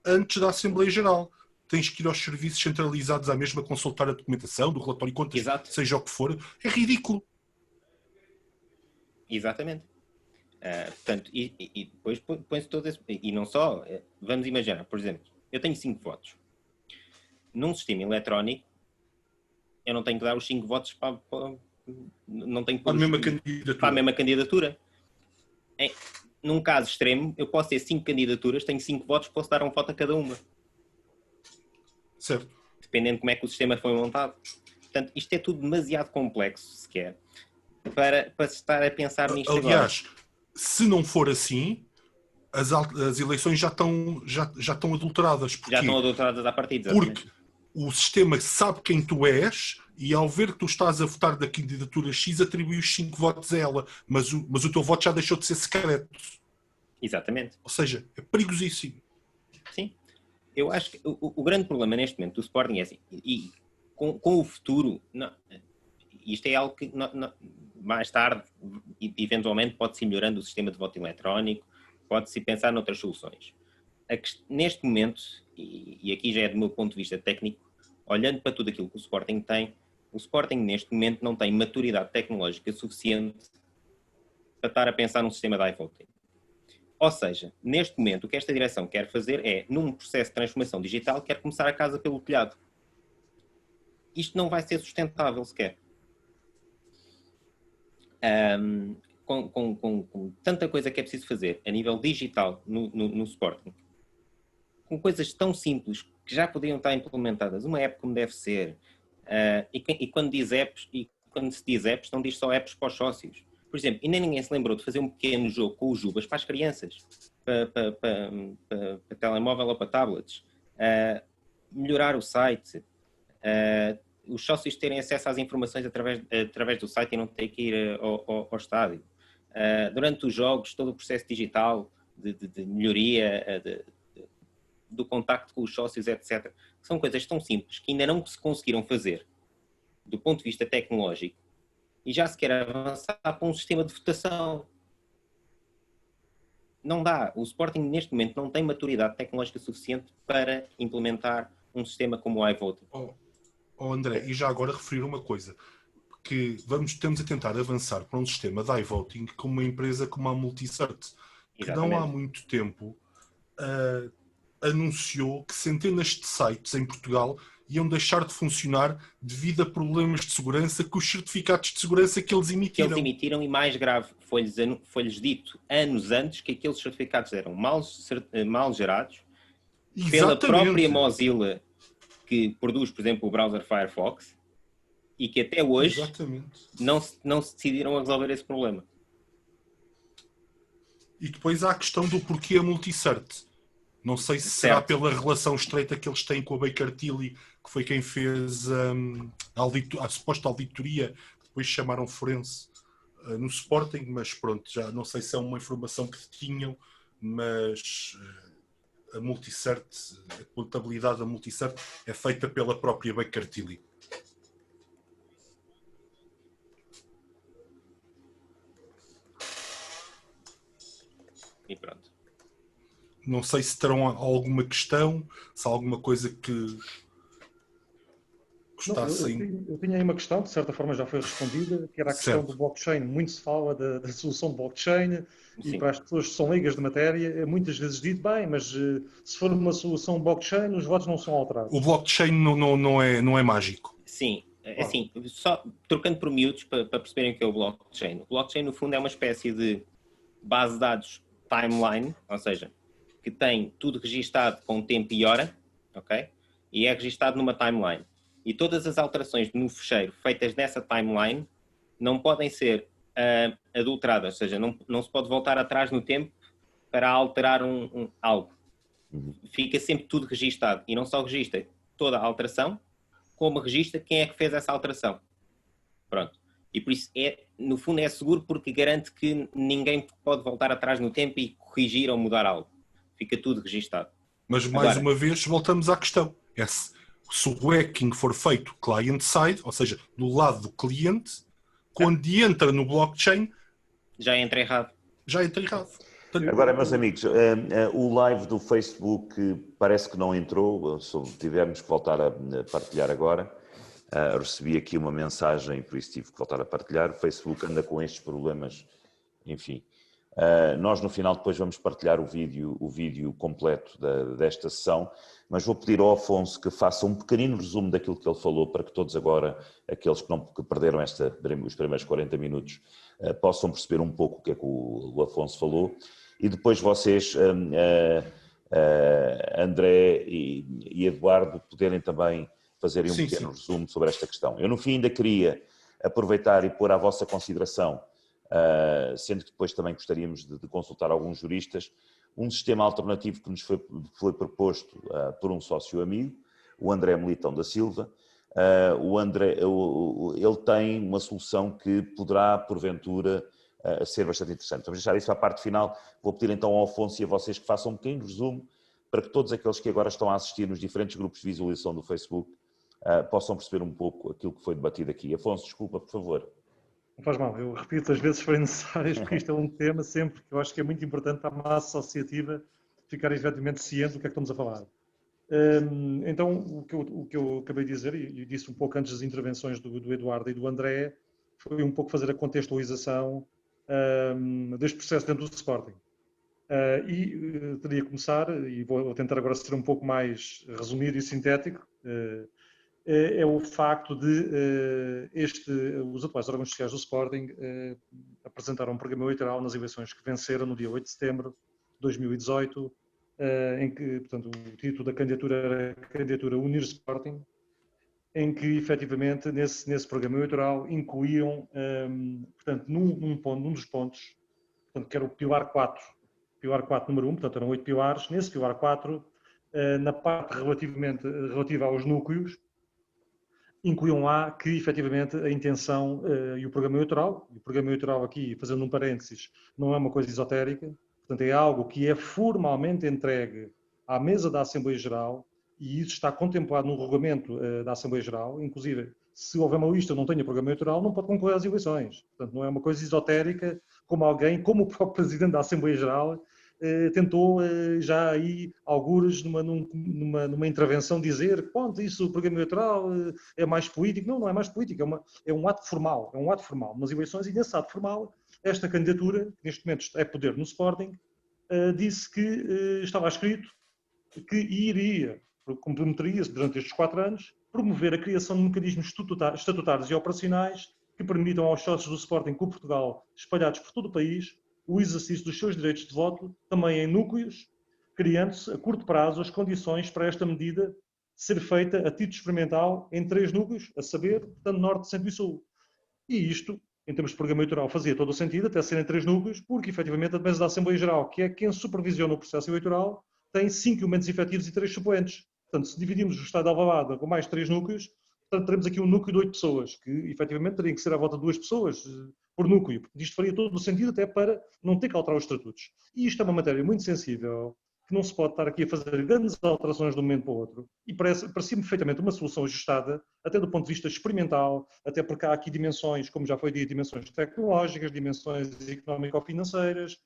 antes da Assembleia Geral? Tens que ir aos serviços centralizados à mesma consultar a documentação do relatório de contas, Exato. seja o que for. É ridículo. Exatamente. Portanto, e depois põe-se todo esse... E não só, vamos imaginar, por exemplo, eu tenho 5 votos. Num sistema eletrónico, eu não tenho que dar os 5 votos não tenho que pôr A mesma para a candidatura. mesma candidatura. Num caso extremo, eu posso ter 5 candidaturas, tenho 5 votos, posso dar um voto a cada uma. Certo. Dependendo de como é que o sistema foi montado. Portanto, isto é tudo demasiado complexo, sequer, para se estar a pensar nisto agora. Aliás, se não for assim, as eleições já estão adulteradas. Porquê? Já estão adulteradas à partida. Exatamente. Porque o sistema sabe quem tu és e ao ver que tu estás a votar da candidatura X atribui os 5 votos a ela, mas o teu voto já deixou de ser secreto. Exatamente. Ou seja, é perigosíssimo. Sim. Eu acho que o grande problema neste momento do Sporting é assim, e com o futuro, isto é algo que mais tarde, eventualmente, pode-se ir melhorando o sistema de voto eletrónico, pode-se pensar noutras soluções. Neste momento, e aqui já é do meu ponto de vista técnico, olhando para tudo aquilo que o Sporting tem, o Sporting neste momento não tem maturidade tecnológica suficiente para estar a pensar num sistema de iVoting. Ou seja, neste momento o que esta direção quer fazer é, num processo de transformação digital, quer começar a casa pelo telhado. Isto não vai ser sustentável sequer. Com tanta coisa que é preciso fazer a nível digital no Sporting, com coisas tão simples que já podiam estar implementadas, uma app como deve ser, e quando se diz apps, não diz só apps para os sócios. Por exemplo, ainda ninguém se lembrou de fazer um pequeno jogo com os Jubas para as crianças, para telemóvel ou para tablets, melhorar o site, os sócios terem acesso às informações através do site e não ter que ir ao estádio. Durante os jogos, todo o processo digital de melhoria do contacto com os sócios, etc. São coisas tão simples que ainda não se conseguiram fazer do ponto de vista tecnológico e já se quer avançar para um sistema de votação. Não dá. O Sporting, neste momento, não tem maturidade tecnológica suficiente para implementar um sistema como o iVoting. André, e já agora referir uma coisa, que estamos a tentar avançar para um sistema de iVoting com uma empresa como a Multicert, que Exatamente. não há muito tempo anunciou que centenas de sites em Portugal iam deixar de funcionar devido a problemas de segurança com os certificados de segurança que eles Que emitiram. eles emitiram, e mais grave, foi-lhes dito anos antes que aqueles certificados eram mal gerados pela Exatamente. própria Mozilla, que produz, por exemplo, o browser Firefox, e que até hoje Exatamente. não se decidiram a resolver esse problema. E depois há a questão do porquê a Multicert. Não sei se será Certo. pela relação estreita que eles têm com a Baker Tilly, que foi quem fez a suposta auditoria, que depois chamaram forense no Sporting, mas pronto, já não sei se é uma informação que tinham, mas a Multicert, a contabilidade da Multicert é feita pela própria Baker Tilly. E pronto. Não sei se terão alguma questão, se há alguma coisa que Não, gostassem. eu tinha aí uma questão, de certa forma já foi respondida, que era a questão Certo. do blockchain. Muito se fala da solução de blockchain e Sim. para as pessoas que são leigas de matéria, é muitas vezes dito, bem, mas se for uma solução blockchain, os votos não são alterados. O blockchain não é mágico. Sim, assim, só trocando por miúdos para perceberem o que é o blockchain. O blockchain, no fundo, é uma espécie de base de dados timeline, ou seja, que tem tudo registado com tempo e hora, ok? E é registado numa timeline. E todas as alterações no fecheiro feitas nessa timeline não podem ser adulteradas, ou seja, não se pode voltar atrás no tempo para alterar algo. Fica sempre tudo registado, e não só registra toda a alteração, como registra quem é que fez essa alteração. Pronto. E por isso, no fundo, é seguro porque garante que ninguém pode voltar atrás no tempo e corrigir ou mudar algo. Fica tudo registado. Mas mais Agora, uma vez voltamos à questão. Se o hacking for feito client-side, ou seja, do lado do cliente, quando entra no blockchain, já entra errado. já entra errado. Portanto, Agora, meus amigos, o live do Facebook parece que não entrou, tivemos que voltar a partilhar agora. Recebi aqui uma mensagem, por isso tive que voltar a partilhar. O Facebook anda com estes problemas, enfim. Nós no final depois vamos partilhar o vídeo completo desta sessão, mas vou pedir ao Afonso que faça um pequenino resumo daquilo que ele falou, para que todos agora, aqueles que perderam os primeiros 40 minutos, possam perceber um pouco o que é que o Afonso falou, e depois vocês, André e Eduardo, poderem também fazerem um pequeno resumo sobre esta questão. Eu no fim ainda queria aproveitar e pôr à vossa consideração, sendo que depois também gostaríamos de consultar alguns juristas, um sistema alternativo que nos foi proposto por um sócio amigo, o André Militão da Silva. O André, ele tem uma solução que poderá, porventura, ser bastante interessante. Vamos deixar isso para a parte final. Vou pedir então ao Afonso e a vocês que façam um pequeno resumo para que todos aqueles que agora estão a assistir nos diferentes grupos de visualização do Facebook possam perceber um pouco aquilo que foi debatido aqui. Afonso, desculpa, por favor. Não faz mal, eu repito as vezes forem necessárias, porque isto é um tema sempre que eu acho que é muito importante para a massa associativa ficar efetivamente ciente do que é que estamos a falar. Então, o que eu acabei de dizer, e disse um pouco antes das intervenções do Eduardo e do André, foi um pouco fazer a contextualização deste processo dentro do Sporting. Teria que começar, e vou tentar agora ser um pouco mais resumido e sintético, é o facto de os atuais órgãos sociais do Sporting apresentaram um programa eleitoral nas eleições que venceram no dia 8 de setembro de 2018, em que, portanto, o título da candidatura era a candidatura Unir Sporting, em que, efetivamente, nesse programa eleitoral incluíam, portanto, num dos pontos, portanto, que era o pilar 4 número 1, portanto, eram 8 pilares. Nesse pilar 4, na parte relativa aos núcleos, incluíam lá que, efetivamente, a intenção e o programa eleitoral aqui, fazendo um parênteses, não é uma coisa esotérica, portanto é algo que é formalmente entregue à mesa da Assembleia Geral e isso está contemplado no regulamento da Assembleia Geral, inclusive, se houver uma lista que não tenha programa eleitoral, não pode concorrer às eleições. Portanto, não é uma coisa esotérica, como alguém, como o próprio Presidente da Assembleia Geral, tentou já aí, algures, numa intervenção, dizer que isso, o programa eleitoral é mais político. Não, não é mais político, é um ato formal, umas eleições, e nesse ato formal, esta candidatura, que neste momento é poder no Sporting, disse que estava escrito que iria, comprometeria-se durante estes 4 anos, promover a criação de mecanismos estatutários e operacionais que permitam aos sócios do Sporting Clube Portugal, espalhados por todo o país, o exercício dos seus direitos de voto, também em núcleos, criando-se a curto prazo as condições para esta medida ser feita a título experimental em 3 núcleos, a saber, portanto, Norte, Centro e Sul. E isto, em termos de programa eleitoral, fazia todo o sentido, até serem 3 núcleos, porque, efetivamente, a mesa da Assembleia Geral, que é quem supervisiona o processo eleitoral, tem 5 elementos efetivos e 3 suplentes. Portanto, se dividimos o Estado de Alvalade com mais 3 núcleos, portanto, teremos aqui um núcleo de 8 pessoas, que, efetivamente, teriam que ser à volta de 2 pessoas por núcleo. Isto faria todo o sentido até para não ter que alterar os estatutos. E isto é uma matéria muito sensível, que não se pode estar aqui a fazer grandes alterações de um momento para o outro. E parecia-me perfeitamente uma solução ajustada, até do ponto de vista experimental, até porque há aqui dimensões, como já foi dito, dimensões tecnológicas, dimensões económico-financeiras,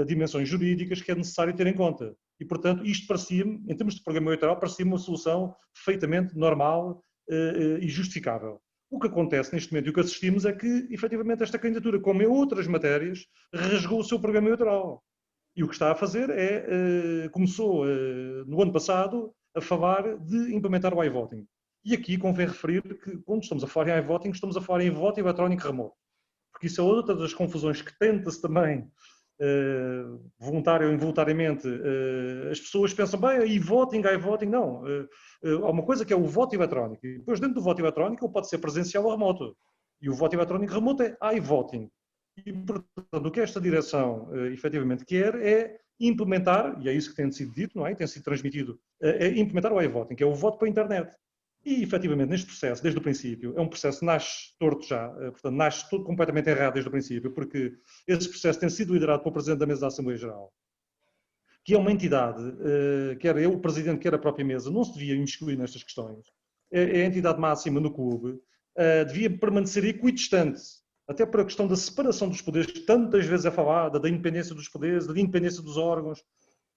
dimensões jurídicas que é necessário ter em conta. E, portanto, isto parecia-me, em termos de programa eleitoral, parecia-me uma solução perfeitamente normal e justificável. O que acontece neste momento e o que assistimos é que, efetivamente, esta candidatura, como em outras matérias, rasgou o seu programa eleitoral. E o que está a fazer é, começou no ano passado a falar de implementar o iVoting. E aqui convém referir que, quando estamos a falar em iVoting, estamos a falar em voto eletrónico remoto. Porque isso é outra das confusões que tenta-se também, voluntário ou involuntariamente, as pessoas pensam, bem, iVoting, não. Há uma coisa que é o voto eletrónico. E depois, dentro do voto eletrónico, ele pode ser presencial ou remoto. E o voto eletrónico remoto é iVoting. E, portanto, o que esta direção efetivamente quer é implementar, e é isso que tem sido dito, não é? Tem sido transmitido, é implementar o iVoting, que é o voto para a internet. E, efetivamente, neste processo, desde o princípio, é um processo que nasce torto já, portanto, nasce todo completamente errado desde o princípio, porque esse processo tem sido liderado pelo Presidente da Mesa da Assembleia Geral, que é uma entidade, quer eu, o Presidente, quer a própria Mesa, não se devia imiscuir nestas questões. É a entidade máxima no clube, devia permanecer equidistante, até por a questão da separação dos poderes, que tantas vezes é falada, da independência dos poderes, da independência dos órgãos,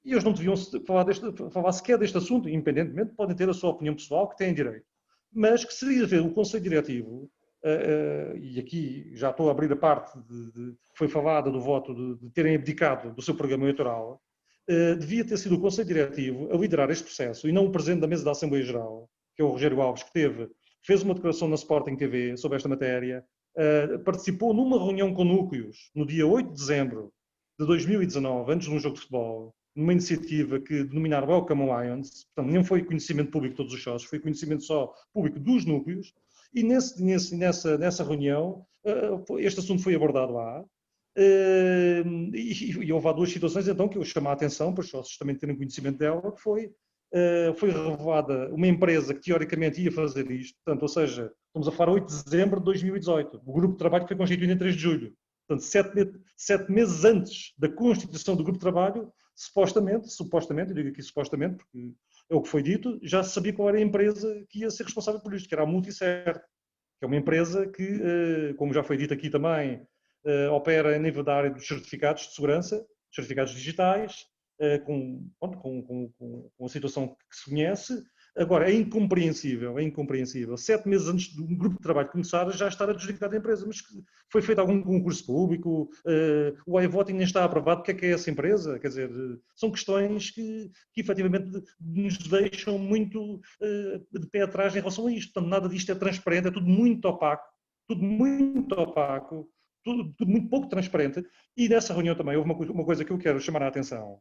e eles não deviam falar sequer deste assunto, independentemente, podem ter a sua opinião pessoal, que têm direito. Mas que seria ver o Conselho Diretivo, e aqui já estou a abrir a parte que foi falada do voto de terem abdicado do seu programa eleitoral, devia ter sido o Conselho Diretivo a liderar este processo, e não o Presidente da Mesa da Assembleia Geral, que é o Rogério Alves, que fez uma declaração na Sporting TV sobre esta matéria, participou numa reunião com núcleos no dia 8 de dezembro de 2019, antes de um jogo de futebol, numa iniciativa que denominaram Welcome Alliance, portanto, não foi conhecimento público de todos os sócios, foi conhecimento só público dos núcleos, e nessa reunião este assunto foi abordado lá, e houve 2 situações então que eu chamo a atenção, para os sócios também terem conhecimento dela, que foi revelada uma empresa que teoricamente ia fazer isto, portanto, ou seja, estamos a falar 8 de dezembro de 2018, o grupo de trabalho foi constituído em 3 de julho, portanto, 7 meses antes da constituição do grupo de trabalho, supostamente, eu digo aqui supostamente, porque é o que foi dito, já se sabia qual era a empresa que ia ser responsável por isto, que era a Multicert, que é uma empresa que, como já foi dito aqui também, opera a nível da área dos certificados de segurança, certificados digitais, com a situação que se conhece. Agora, é incompreensível, 7 meses antes de um grupo de trabalho começar, já estar adjudicado a empresa, mas foi feito algum concurso público, o iVoting nem está aprovado, o que é essa empresa? Quer dizer, são questões que efetivamente nos deixam muito de pé atrás em relação a isto. Portanto, nada disto é transparente, é tudo muito opaco, tudo muito muito pouco transparente. E nessa reunião também houve uma coisa que eu quero chamar a atenção,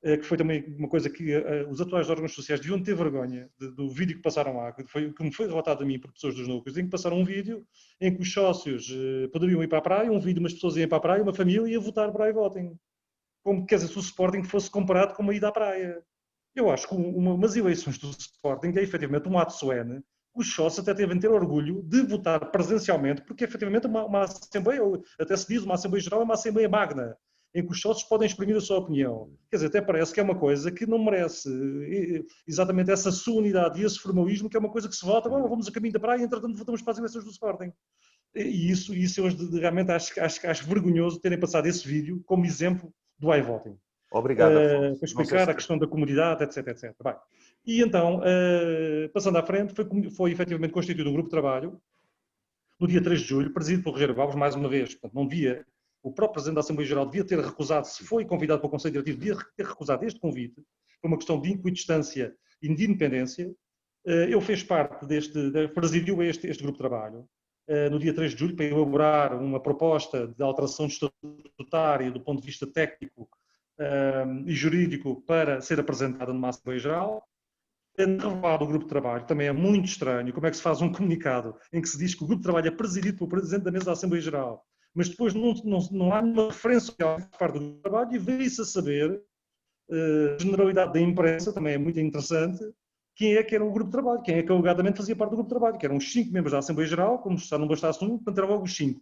que foi também uma coisa que os atuais órgãos sociais deviam ter vergonha do vídeo que passaram lá, que me foi relatado a mim por pessoas dos núcleos, em que passaram um vídeo em que os sócios poderiam ir para a praia, um vídeo, umas pessoas iam para a praia, uma família ia votar para iVoting. Como, quer dizer, se o Sporting fosse comparado com uma ida à praia. Eu acho que umas eleições do Sporting é efetivamente um ato solene os sócios até devem ter orgulho de votar presencialmente, porque efetivamente uma Assembleia, até se diz, uma Assembleia Geral é uma Assembleia Magna, em que os sócios podem exprimir a sua opinião. Quer dizer, até parece que é uma coisa que não merece exatamente essa sua unidade e esse formalismo, que é uma coisa que se vota, vamos a caminho da praia e entretanto votamos para as eleições do Sporting. E isso eu realmente acho vergonhoso terem passado esse vídeo como exemplo do iVoting. Obrigado, Afonso. Para explicar a questão da comunidade, etc, etc. Bem, e então, passando à frente, foi efetivamente constituído um grupo de trabalho no dia 3 de julho, presidido por Rogério Alves, mais uma vez. Portanto, não devia, o próprio Presidente da Assembleia Geral devia ter recusado, se foi convidado para o Conselho Diretivo, devia ter recusado este convite, por uma questão de equidistância e de independência. Eu fiz parte presidiu este grupo de trabalho, no dia 3 de julho, para elaborar uma proposta de alteração estatutária do ponto de vista técnico e jurídico para ser apresentada numa Assembleia Geral. Revelado o grupo de trabalho, também é muito estranho como é que se faz um comunicado em que se diz que o grupo de trabalho é presidido pelo Presidente da Mesa da Assembleia Geral, mas depois não há nenhuma referência à parte do grupo de trabalho e veio-se a saber, a generalidade da imprensa, também é muito interessante, quem é que era o grupo de trabalho, quem é que alegadamente fazia parte do grupo de trabalho, que eram os 5 membros da Assembleia Geral, como se já não bastasse um, portanto eram logo os 5.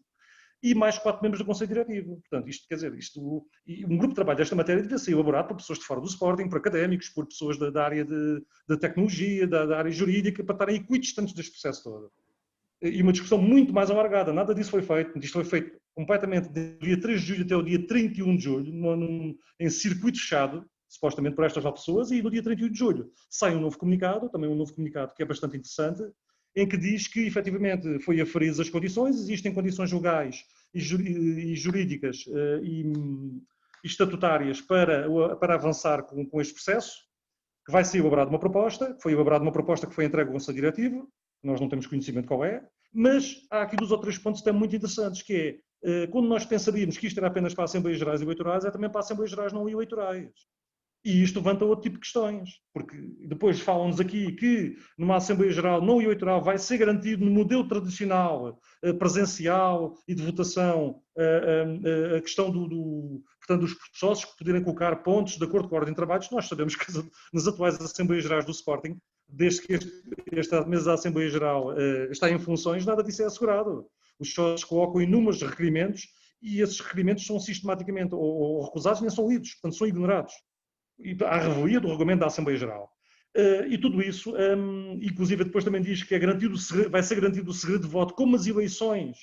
E mais 4 membros do Conselho Diretivo. Portanto, isto quer dizer, um grupo de trabalho desta matéria devia ser elaborado por pessoas de fora do Sporting, por académicos, por pessoas da área da tecnologia, da área jurídica, para estarem equidistantes deste processo todo. E uma discussão muito mais alargada. Nada disso foi feito. Isto foi feito completamente do dia 3 de julho até o dia 31 de julho, em circuito fechado, supostamente por estas 9 pessoas, e no dia 31 de julho sai um novo comunicado, também um novo comunicado que é bastante interessante, em que diz que, efetivamente, foi aferidas as condições, existem condições legais e jurídicas e estatutárias para avançar com este processo, que vai ser elaborada uma proposta, foi elaborada uma proposta que foi entregue ao Conselho Diretivo, nós não temos conhecimento qual é, mas há aqui 2 ou 3 pontos também muito interessantes, que é, quando nós pensaríamos que isto era apenas para Assembleias Gerais e Eleitorais, é também para Assembleias Gerais não eleitorais. E isto levanta outro tipo de questões, porque depois falam-nos aqui que numa Assembleia Geral não eleitoral vai ser garantido no modelo tradicional, presencial e de votação, a questão portanto, dos sócios que poderem colocar pontos de acordo com a ordem de trabalhos. Nós sabemos que nas atuais Assembleias Gerais do Sporting, desde que esta mesa da Assembleia Geral está em funções, nada disso é assegurado. Os sócios colocam inúmeros requerimentos e esses requerimentos são sistematicamente ou recusados nem são lidos, portanto são ignorados. À revelia do regulamento da Assembleia Geral. E tudo isso, inclusive depois também diz que vai ser garantido o segredo de voto como as eleições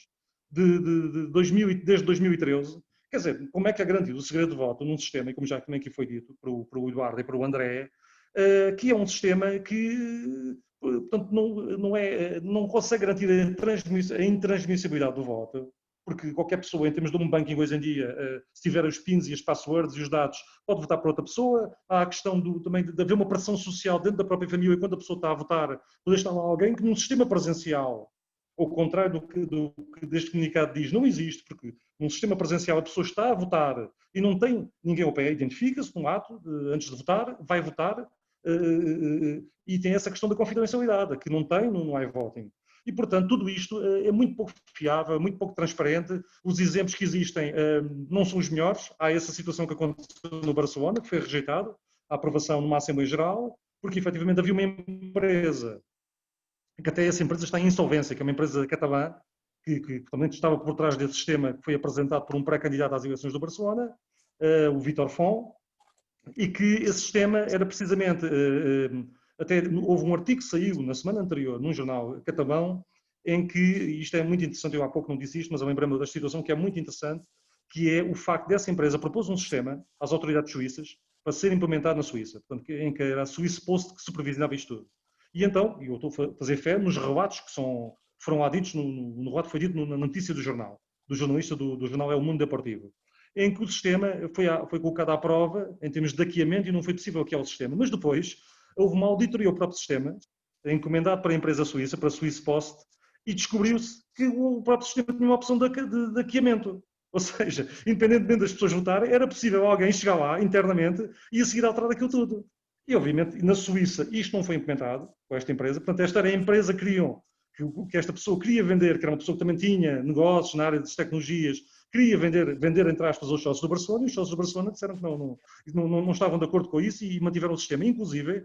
desde 2013. Quer dizer, como é que é garantido o segredo de voto num sistema, e como já também aqui foi dito para o Eduardo e para o André, que é um sistema que, portanto, não consegue garantir a intransmissibilidade do voto, porque qualquer pessoa, em termos de um banking hoje em dia, se tiver os pins e as passwords e os dados, pode votar para outra pessoa. Há a questão também de haver uma pressão social dentro da própria família, e quando a pessoa está a votar, poder estar lá alguém que num sistema presencial, ao contrário do que deste comunicado diz, não existe, porque num sistema presencial a pessoa está a votar e não tem ninguém ao pé, identifica-se num ato, antes de votar, vai votar, e tem essa questão da confidencialidade, que não tem no iVoting. E, portanto, tudo isto é muito pouco fiável, muito pouco transparente. Os exemplos que existem não são os melhores. Há essa situação que aconteceu no Barcelona, que foi rejeitado, a aprovação numa Assembleia Geral, porque efetivamente havia uma empresa, que até essa empresa está em insolvência, que é uma empresa catalã, que também estava por trás desse sistema que foi apresentado por um pré-candidato às eleições do Barcelona, o Vítor Font, e que esse sistema era precisamente... Até houve um artigo que saiu na semana anterior num jornal catalão em que, e isto é muito interessante, eu há pouco não disse isto, mas eu lembrei-me da situação que é muito interessante, que é o facto dessa empresa propôs um sistema às autoridades suíças para ser implementado na Suíça, portanto, em que era a Swiss Post que supervisionava isto tudo. E então, e eu estou a fazer fé nos relatos que foram lá ditos, no relato que foi dito na notícia do jornal, do jornalista do jornal É o Mundo Deportivo, em que o sistema foi colocado à prova em termos de hackeamento e não foi possível hackear o sistema, mas depois houve uma auditoria ao próprio sistema, encomendado para a empresa suíça, para a Swiss Post, e descobriu-se que o próprio sistema tinha uma opção de hackeamento. Ou seja, independentemente das pessoas votarem, era possível alguém chegar lá internamente e a seguir alterar aquilo tudo. E, obviamente, na Suíça isto não foi implementado com esta empresa. Portanto, esta era a empresa que que esta pessoa queria vender, que era uma pessoa que também tinha negócios na área das tecnologias, queria vender entre aspas, aos sócios do Barcelona, e os sócios do Barcelona disseram que não estavam de acordo com isso e mantiveram o sistema. Inclusive,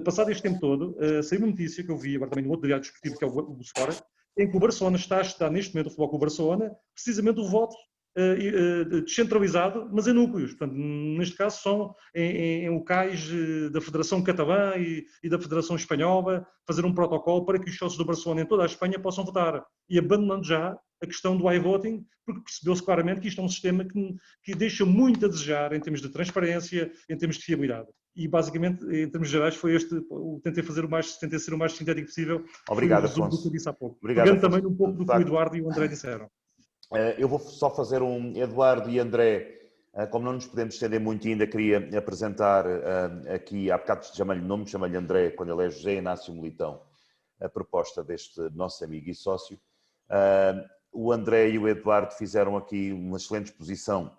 passado este tempo todo, saiu uma notícia que eu vi agora também no outro diário desportivo, que é o Sport, em que o Barcelona está a estudar neste momento o Futebol Clube Barcelona, precisamente o voto descentralizado, mas em núcleos. Portanto, neste caso são em locais da Federação Catalã e da Federação Espanhola, fazer um protocolo para que os sócios do Barcelona em toda a Espanha possam votar. E abandonando já a questão do iVoting, porque percebeu-se claramente que isto é um sistema que deixa muito a desejar em termos de transparência, em termos de fiabilidade. E basicamente, em termos gerais, foi tentei ser o mais sintético possível. Obrigado, foi o resumo Afonso. do que eu disse há pouco. Obrigado, Pegando Afonso. também um pouco do que o Eduardo e o André disseram. Eu vou só fazer Eduardo e André, como não nos podemos estender muito ainda, queria apresentar aqui, há bocado chamei-lhe nome, chamei-lhe André, quando ele é José Inácio Militão, a proposta deste nosso amigo e sócio. O André e o Eduardo fizeram aqui uma excelente exposição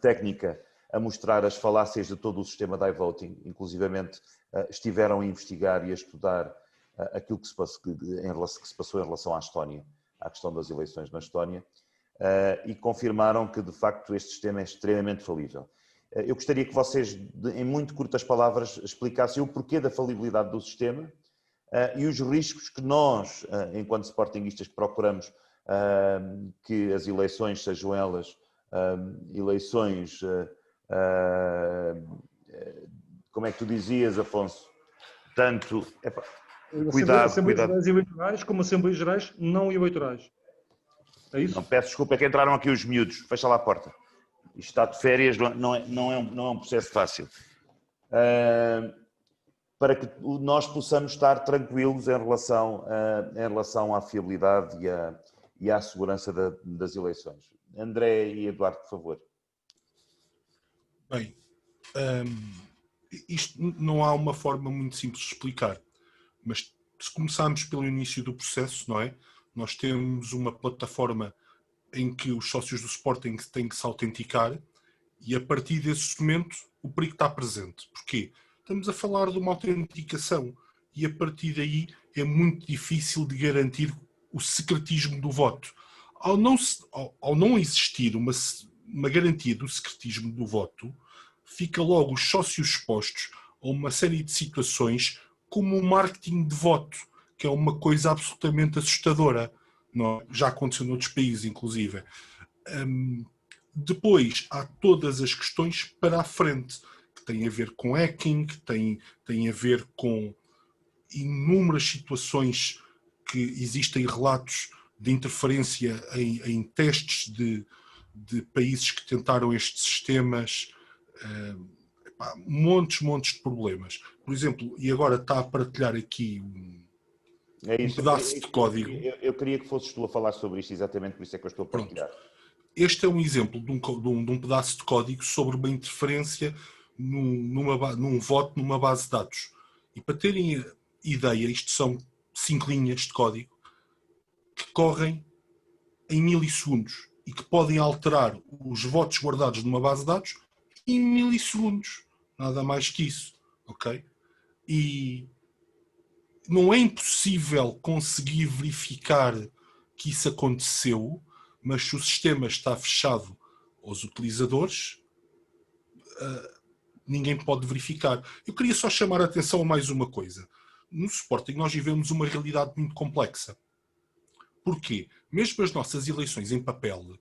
técnica a mostrar as falácias de todo o sistema de iVoting, inclusivamente estiveram a investigar e a estudar aquilo que se passou em relação à Estónia, à questão das eleições na Estónia, e confirmaram que, de facto, este sistema é extremamente falível. Eu gostaria que vocês, em muito curtas palavras, explicassem o porquê da falibilidade do sistema e os riscos que nós, enquanto sportinguistas, procuramos que as eleições sejam elas eleições, como é que tu dizias, Afonso? Tanto... Cuidado, Assembleias cuidado. Gerais eleitorais como Assembleias Gerais não eleitorais. É isso? Não, peço desculpa, é que entraram aqui os miúdos. Fecha lá a porta. Isto está de férias, não é um processo fácil. Para que nós possamos estar tranquilos em relação à fiabilidade e à segurança das eleições. André e Eduardo, por favor. Bem, isto não há uma forma muito simples de explicar, mas se começarmos pelo início do processo, não é? Nós temos uma plataforma em que os sócios do Sporting têm que se autenticar e a partir desse momento o perigo está presente. Porquê? Estamos a falar de uma autenticação e a partir daí é muito difícil de garantir o secretismo do voto. Ao não existir uma garantia do secretismo do voto, fica logo os sócios expostos a uma série de situações como o marketing de voto, que é uma coisa absolutamente assustadora. Não, já aconteceu noutros países, inclusive. Depois, há todas as questões para a frente, que têm a ver com hacking, que têm a ver com inúmeras situações que existem relatos de interferência em testes de países que tentaram estes sistemas, montes de problemas. Por exemplo, e agora está a partilhar aqui um pedaço de código. Eu queria que fosses tu a falar sobre isto, exatamente por isso é que eu estou a partilhar. Este é um exemplo de um pedaço de código sobre uma interferência num voto numa base de dados. E para terem ideia, isto são 5 linhas de código que correm em milissegundos e que podem alterar os votos guardados numa base de dados em milissegundos. Nada mais que isso. Ok? E não é impossível conseguir verificar que isso aconteceu, mas se o sistema está fechado aos utilizadores, ninguém pode verificar. Eu queria só chamar a atenção a mais uma coisa. No Sporting nós vivemos uma realidade muito complexa. Porquê? Mesmo as nossas eleições em papel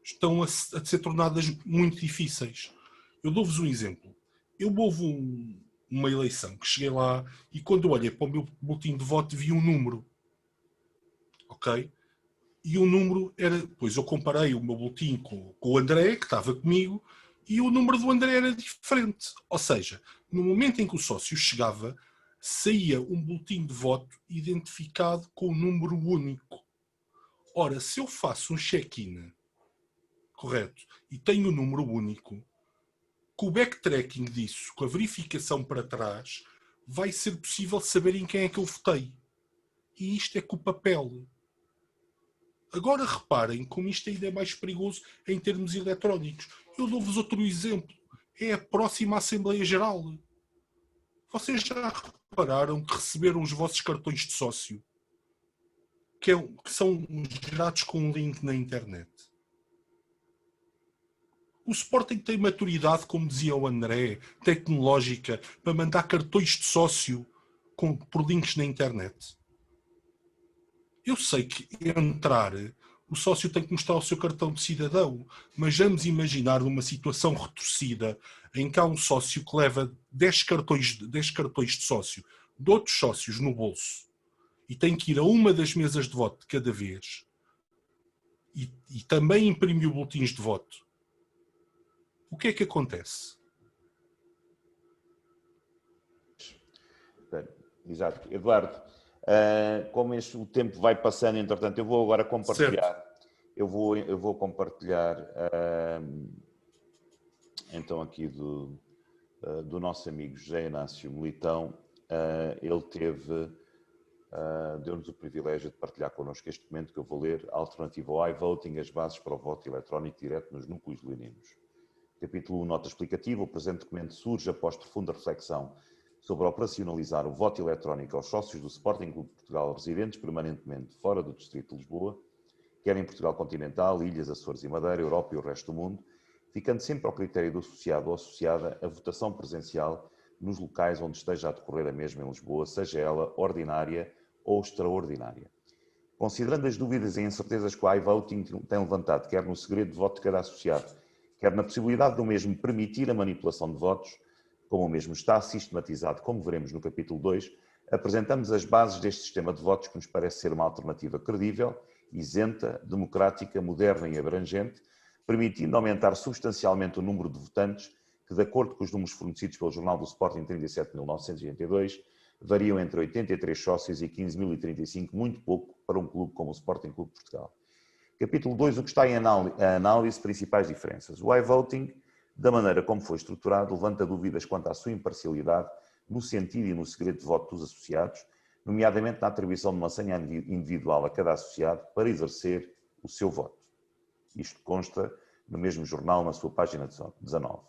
estão a ser tornadas muito difíceis. Eu dou-vos um exemplo. Houve uma eleição que cheguei lá e quando eu olhei para o meu boletim de voto vi um número. Ok? E o número era... Pois eu comparei o meu boletim com o André, que estava comigo, e o número do André era diferente. Ou seja, no momento em que o sócio chegava, saía um boletim de voto identificado com o número único. Ora, se eu faço um check-in, correto, e tenho o número único, com o backtracking disso, com a verificação para trás, vai ser possível saber em quem é que eu votei. E isto é com o papel. Agora reparem como isto ainda é mais perigoso em termos eletrónicos. Eu dou-vos outro exemplo. É a próxima Assembleia Geral. Vocês já repararam que receberam os vossos cartões de sócio que são gerados com um link na internet. O Sporting tem maturidade, como dizia o André, tecnológica, para mandar cartões de sócio por links na internet. Eu sei que entrar, o sócio tem que mostrar o seu cartão de cidadão, mas vamos imaginar uma situação retorcida em que há um sócio que leva 10 cartões de sócio de outros sócios no bolso e tem que ir a uma das mesas de voto de cada vez e também imprimir boletins de voto. O que é que acontece? Exato. Eduardo, como o tempo vai passando, entretanto, eu vou agora compartilhar. Certo. Eu vou compartilhar então aqui do nosso amigo José Inácio Militão. Ele deu-nos o privilégio de partilhar connosco este documento que eu vou ler, Alternativa ao iVoting, as bases para o voto eletrónico direto nos núcleos leoninos. Capítulo 1, nota explicativa. O presente documento surge após profunda reflexão sobre operacionalizar o voto eletrónico aos sócios do Sporting Clube de Portugal residentes permanentemente fora do Distrito de Lisboa, quer em Portugal continental, Ilhas, Açores e Madeira, Europa e o resto do mundo, ficando sempre ao critério do associado ou associada a votação presencial nos locais onde esteja a decorrer a mesma em Lisboa, seja ela ordinária ou extraordinária. Considerando as dúvidas e incertezas que o iVoting tem levantado, quer no segredo de voto de cada associado, quer na possibilidade do mesmo permitir a manipulação de votos, como o mesmo está sistematizado, como veremos no capítulo 2, apresentamos as bases deste sistema de votos que nos parece ser uma alternativa credível, isenta, democrática, moderna e abrangente, permitindo aumentar substancialmente o número de votantes que, de acordo com os números fornecidos pelo Jornal do Sporting 37.982, variam entre 83 sócios e 15.035, muito pouco para um clube como o Sporting Clube de Portugal. Capítulo 2, o que está em análise, principais diferenças. O iVoting, da maneira como foi estruturado, levanta dúvidas quanto à sua imparcialidade no sentido e no segredo de voto dos associados, nomeadamente na atribuição de uma senha individual a cada associado para exercer o seu voto. Isto consta no mesmo jornal, na sua página 19.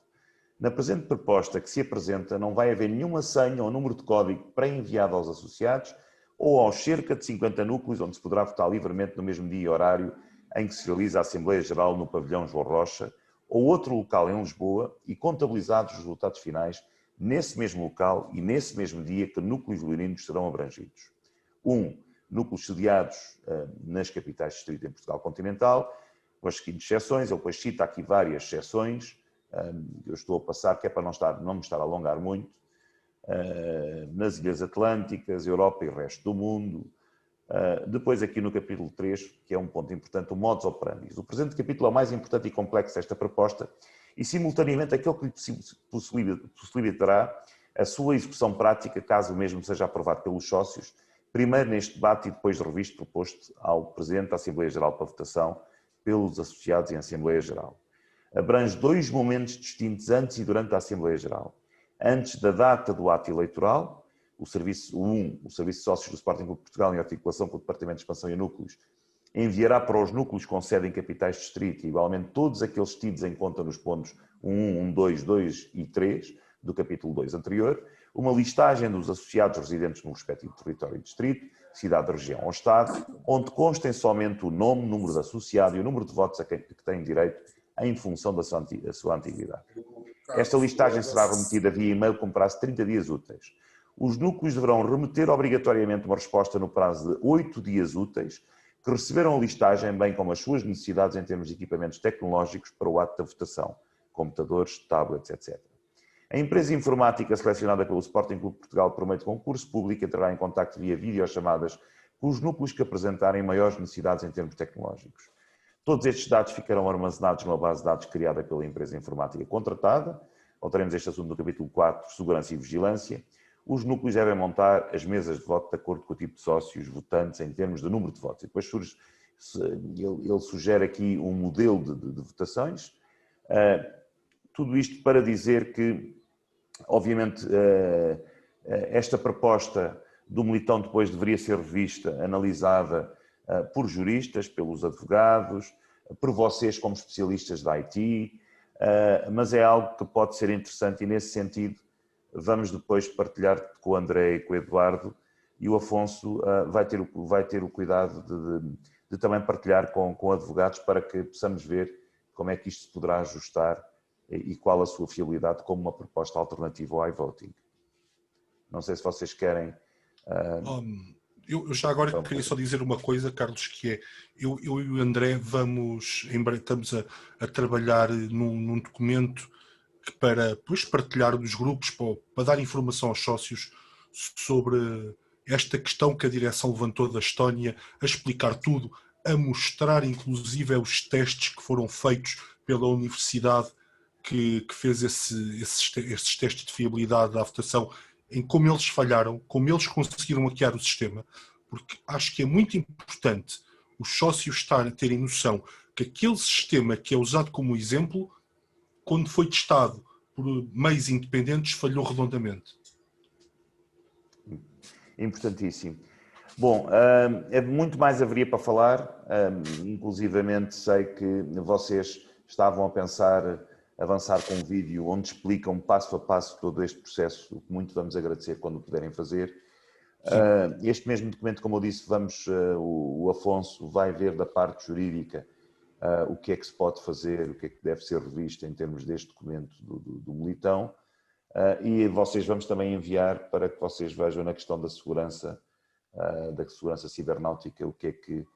Na presente proposta que se apresenta, não vai haver nenhuma senha ou número de código pré-enviado aos associados ou aos cerca de 50 núcleos onde se poderá votar livremente no mesmo dia e horário em que se realiza a Assembleia Geral no pavilhão João Rocha, ou outro local em Lisboa, e contabilizados os resultados finais nesse mesmo local e nesse mesmo dia que núcleos leoninos serão abrangidos. 1. Núcleos sediados nas capitais de distrito em Portugal continental, com as seguintes exceções. Ele depois cita aqui várias exceções, eu estou a passar, que é para não me estar a alongar muito, nas Ilhas Atlânticas, Europa e o resto do mundo. Depois aqui no capítulo 3, que é um ponto importante, o modus operandi. O presente capítulo é o mais importante e complexo desta proposta e, simultaneamente, aquele que lhe possibilitará a sua execução prática, caso o mesmo seja aprovado pelos sócios, primeiro neste debate e depois revisto proposto ao Presidente da Assembleia Geral para votação pelos associados em Assembleia Geral. Abrange 2 momentos distintos antes e durante a Assembleia Geral. Antes da data do ato eleitoral, o Serviço de Sócios do Sporting Clube de Portugal, em articulação com o Departamento de Expansão e Núcleos, enviará para os núcleos com sede em capitais de distrito, igualmente todos aqueles tidos em conta nos pontos 1, 2, 2 e 3 do capítulo 2 anterior, uma listagem dos associados residentes no respectivo território e distrito, cidade, região ou estado, onde constem somente o nome, número de associado e o número de votos a que têm direito em função da sua antiguidade. Esta listagem será remetida via e-mail com prazo de 30 dias úteis. Os núcleos deverão remeter obrigatoriamente uma resposta no prazo de 8 dias úteis que receberam a listagem, bem como as suas necessidades em termos de equipamentos tecnológicos para o ato da votação, computadores, tablets, etc. A empresa informática selecionada pelo Sporting Clube de Portugal por meio de concurso público entrará em contacto via videochamadas com os núcleos que apresentarem maiores necessidades em termos tecnológicos. Todos estes dados ficarão armazenados numa base de dados criada pela empresa informática contratada. Voltaremos a este assunto no capítulo 4, Segurança e Vigilância. Os núcleos devem montar as mesas de voto de acordo com o tipo de sócios votantes em termos de número de votos. E depois ele sugere aqui um modelo de votações. Tudo isto para dizer que, obviamente, esta proposta do Militão depois deveria ser revista, analisada por juristas, pelos advogados, por vocês como especialistas da IT, mas é algo que pode ser interessante e, nesse sentido, vamos depois partilhar com o André e com o Eduardo e o Afonso vai ter o cuidado de também partilhar com advogados para que possamos ver como é que isto se poderá ajustar e qual a sua fiabilidade como uma proposta alternativa ao iVoting. Não sei se vocês querem... Eu já agora queria só dizer uma coisa, Carlos, que é, eu e o André estamos a trabalhar num documento que para depois partilhar dos grupos, para dar informação aos sócios sobre esta questão que a direção levantou da Estónia, a explicar tudo, a mostrar inclusive os testes que foram feitos pela universidade que fez esses testes de fiabilidade da votação, em como eles falharam, como eles conseguiram hackear o sistema, porque acho que é muito importante os sócios terem noção que aquele sistema que é usado como exemplo, quando foi testado por meios independentes, falhou redondamente. Importantíssimo. Bom, muito mais haveria para falar, inclusivamente sei que vocês estavam a pensar avançar com um vídeo onde explicam passo a passo todo este processo, o que muito vamos agradecer quando o puderem fazer. Este mesmo documento, como eu disse, o Afonso vai ver da parte jurídica o que é que se pode fazer, o que é que deve ser revisto em termos deste documento do Militão, e vocês vamos também enviar para que vocês vejam na questão da segurança cibernáutica o que é que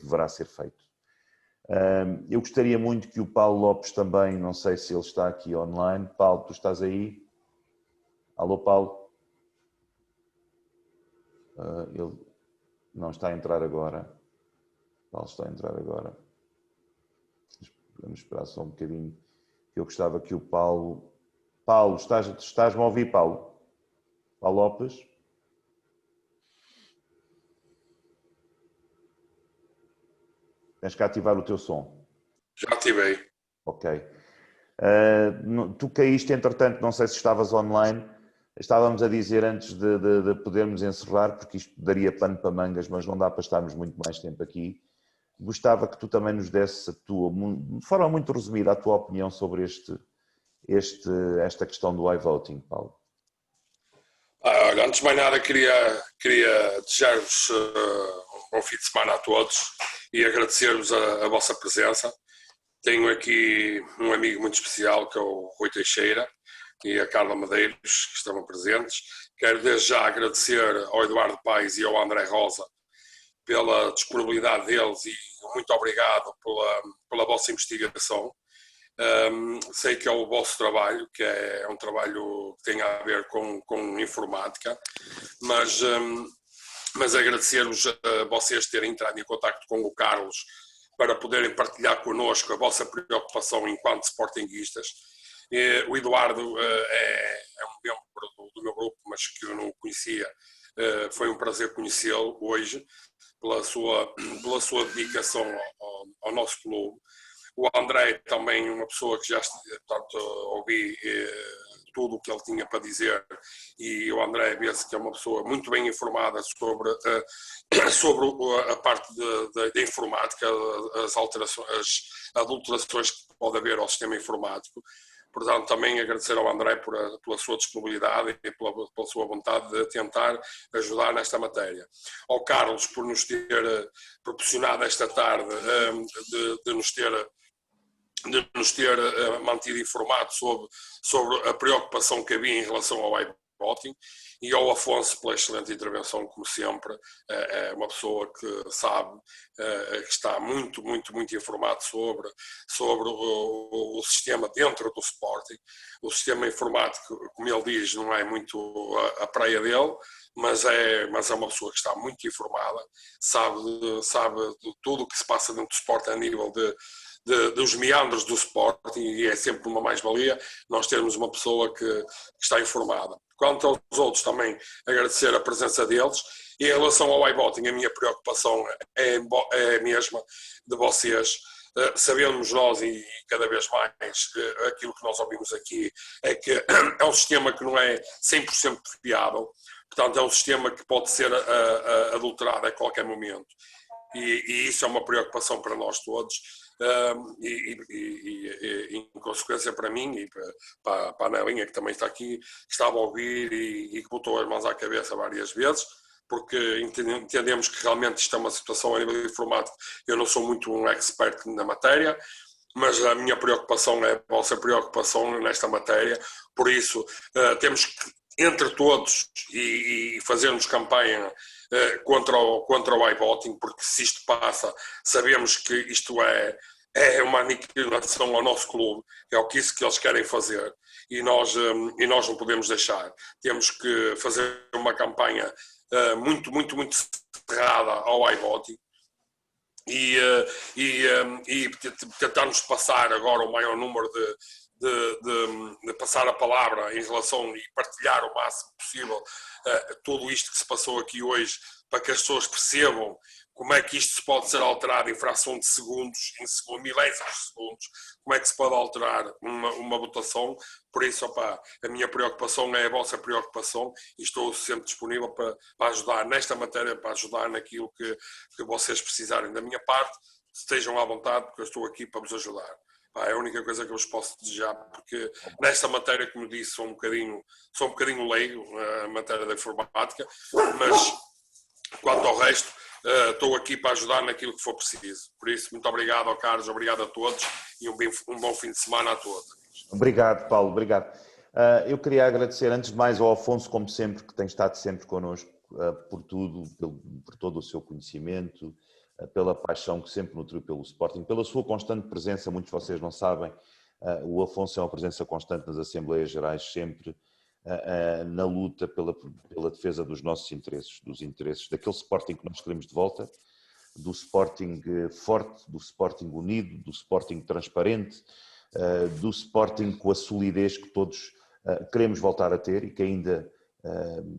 deverá ser feito. Eu gostaria muito que o Paulo Lopes também, não sei se ele está aqui online. Paulo, tu estás aí? Alô, Paulo? Ele não está a entrar agora. Paulo está a entrar agora. Vamos esperar só um bocadinho. Eu gostava que o Paulo... Paulo, estás-me a ouvir, Paulo? Paulo Lopes? Tens que ativar o teu som. Já ativei. Ok. Tu caíste, entretanto, não sei se estavas online. Estávamos a dizer antes de podermos encerrar, porque isto daria pano para mangas, mas não dá para estarmos muito mais tempo aqui. Gostava que tu também nos desse de forma muito resumida, a tua opinião sobre esta questão do iVoting, Paulo. Olha, antes de mais nada, queria desejar-vos um bom fim de semana a todos e agradecer-vos a vossa presença. Tenho aqui um amigo muito especial, que é o Rui Teixeira, e a Carla Medeiros, que estavam presentes. Quero desde já agradecer ao Eduardo Paes e ao André Rosa pela disponibilidade deles e muito obrigado pela vossa investigação. Sei que é o vosso trabalho, que é um trabalho que tem a ver com informática, mas agradecer-vos a vocês terem entrado em contacto com o Carlos para poderem partilhar connosco a vossa preocupação enquanto sportinguistas. O Eduardo é um membro do meu grupo, mas que eu não conhecia. Foi um prazer conhecê-lo hoje, pela sua dedicação ao nosso clube. O André também, uma pessoa que já, portanto, ouvi tudo o que ele tinha para dizer, e o André vê-se que é uma pessoa muito bem informada sobre a parte da informática, as adulterações que pode haver ao sistema informático. Portanto, também agradecer ao André pela sua disponibilidade e pela sua vontade de tentar ajudar nesta matéria. Ao Carlos, por nos ter proporcionado esta tarde, de nos ter mantido informados sobre a preocupação que havia em relação ao iVoting, e ao Afonso pela excelente intervenção, como sempre. É uma pessoa que sabe, que está muito informado sobre o sistema dentro do Sporting. O sistema informático, como ele diz, não é muito a praia dele, mas é uma pessoa que está muito informada, sabe de tudo o que se passa dentro do Sporting a nível dos meandros do Sporting, e é sempre uma mais-valia nós termos uma pessoa que está informada. Quanto aos outros, também agradecer a presença deles. E em relação ao iVoting, a minha preocupação é a mesma de vocês. Sabemos nós, e cada vez mais, aquilo que nós ouvimos aqui, é que é um sistema que não é 100% fiável. Portanto, é um sistema que pode ser adulterado a qualquer momento. e isso é uma preocupação para nós todos, e em consequência para mim e para a Nelinha, que também está aqui, que estava a ouvir e que botou as mãos à cabeça várias vezes, porque entendemos que realmente isto é uma situação a nível informático. Eu não sou muito um expert na matéria, mas a minha preocupação é a vossa preocupação nesta matéria, por isso temos que, entre todos, e fazermos campanha contra o iVoting, porque se isto passa, sabemos que isto é uma aniquilação ao nosso clube, é o que isso que eles querem fazer, e nós não podemos deixar. Temos que fazer uma campanha muito, muito, muito cerrada ao iVoting, e tentarmos passar agora o maior número de passar a palavra em relação e partilhar o máximo possível tudo isto que se passou aqui hoje, para que as pessoas percebam como é que isto se pode ser alterado em fração de segundos, em milésimos de segundos, como é que se pode alterar uma votação. Por isso, opa, a minha preocupação é a vossa preocupação e estou sempre disponível para ajudar nesta matéria, para ajudar naquilo que vocês precisarem da minha parte. Estejam à vontade, porque eu estou aqui para vos ajudar. É a única coisa que eu vos posso desejar, porque nesta matéria, como disse, sou um bocadinho leigo na matéria da informática, mas quanto ao resto, estou aqui para ajudar naquilo que for preciso. Por isso, muito obrigado ao Carlos, obrigado a todos e um bom fim de semana a todos. Obrigado, Paulo, obrigado. Eu queria agradecer, antes de mais, ao Afonso, como sempre, que tem estado sempre connosco, por tudo, por todo o seu conhecimento, pela paixão que sempre nutriu pelo Sporting, pela sua constante presença. Muitos de vocês não sabem, o Afonso é uma presença constante nas Assembleias Gerais, sempre na luta pela defesa dos nossos interesses, dos interesses daquele Sporting que nós queremos de volta, do Sporting forte, do Sporting unido, do Sporting transparente, do Sporting com a solidez que todos queremos voltar a ter e que ainda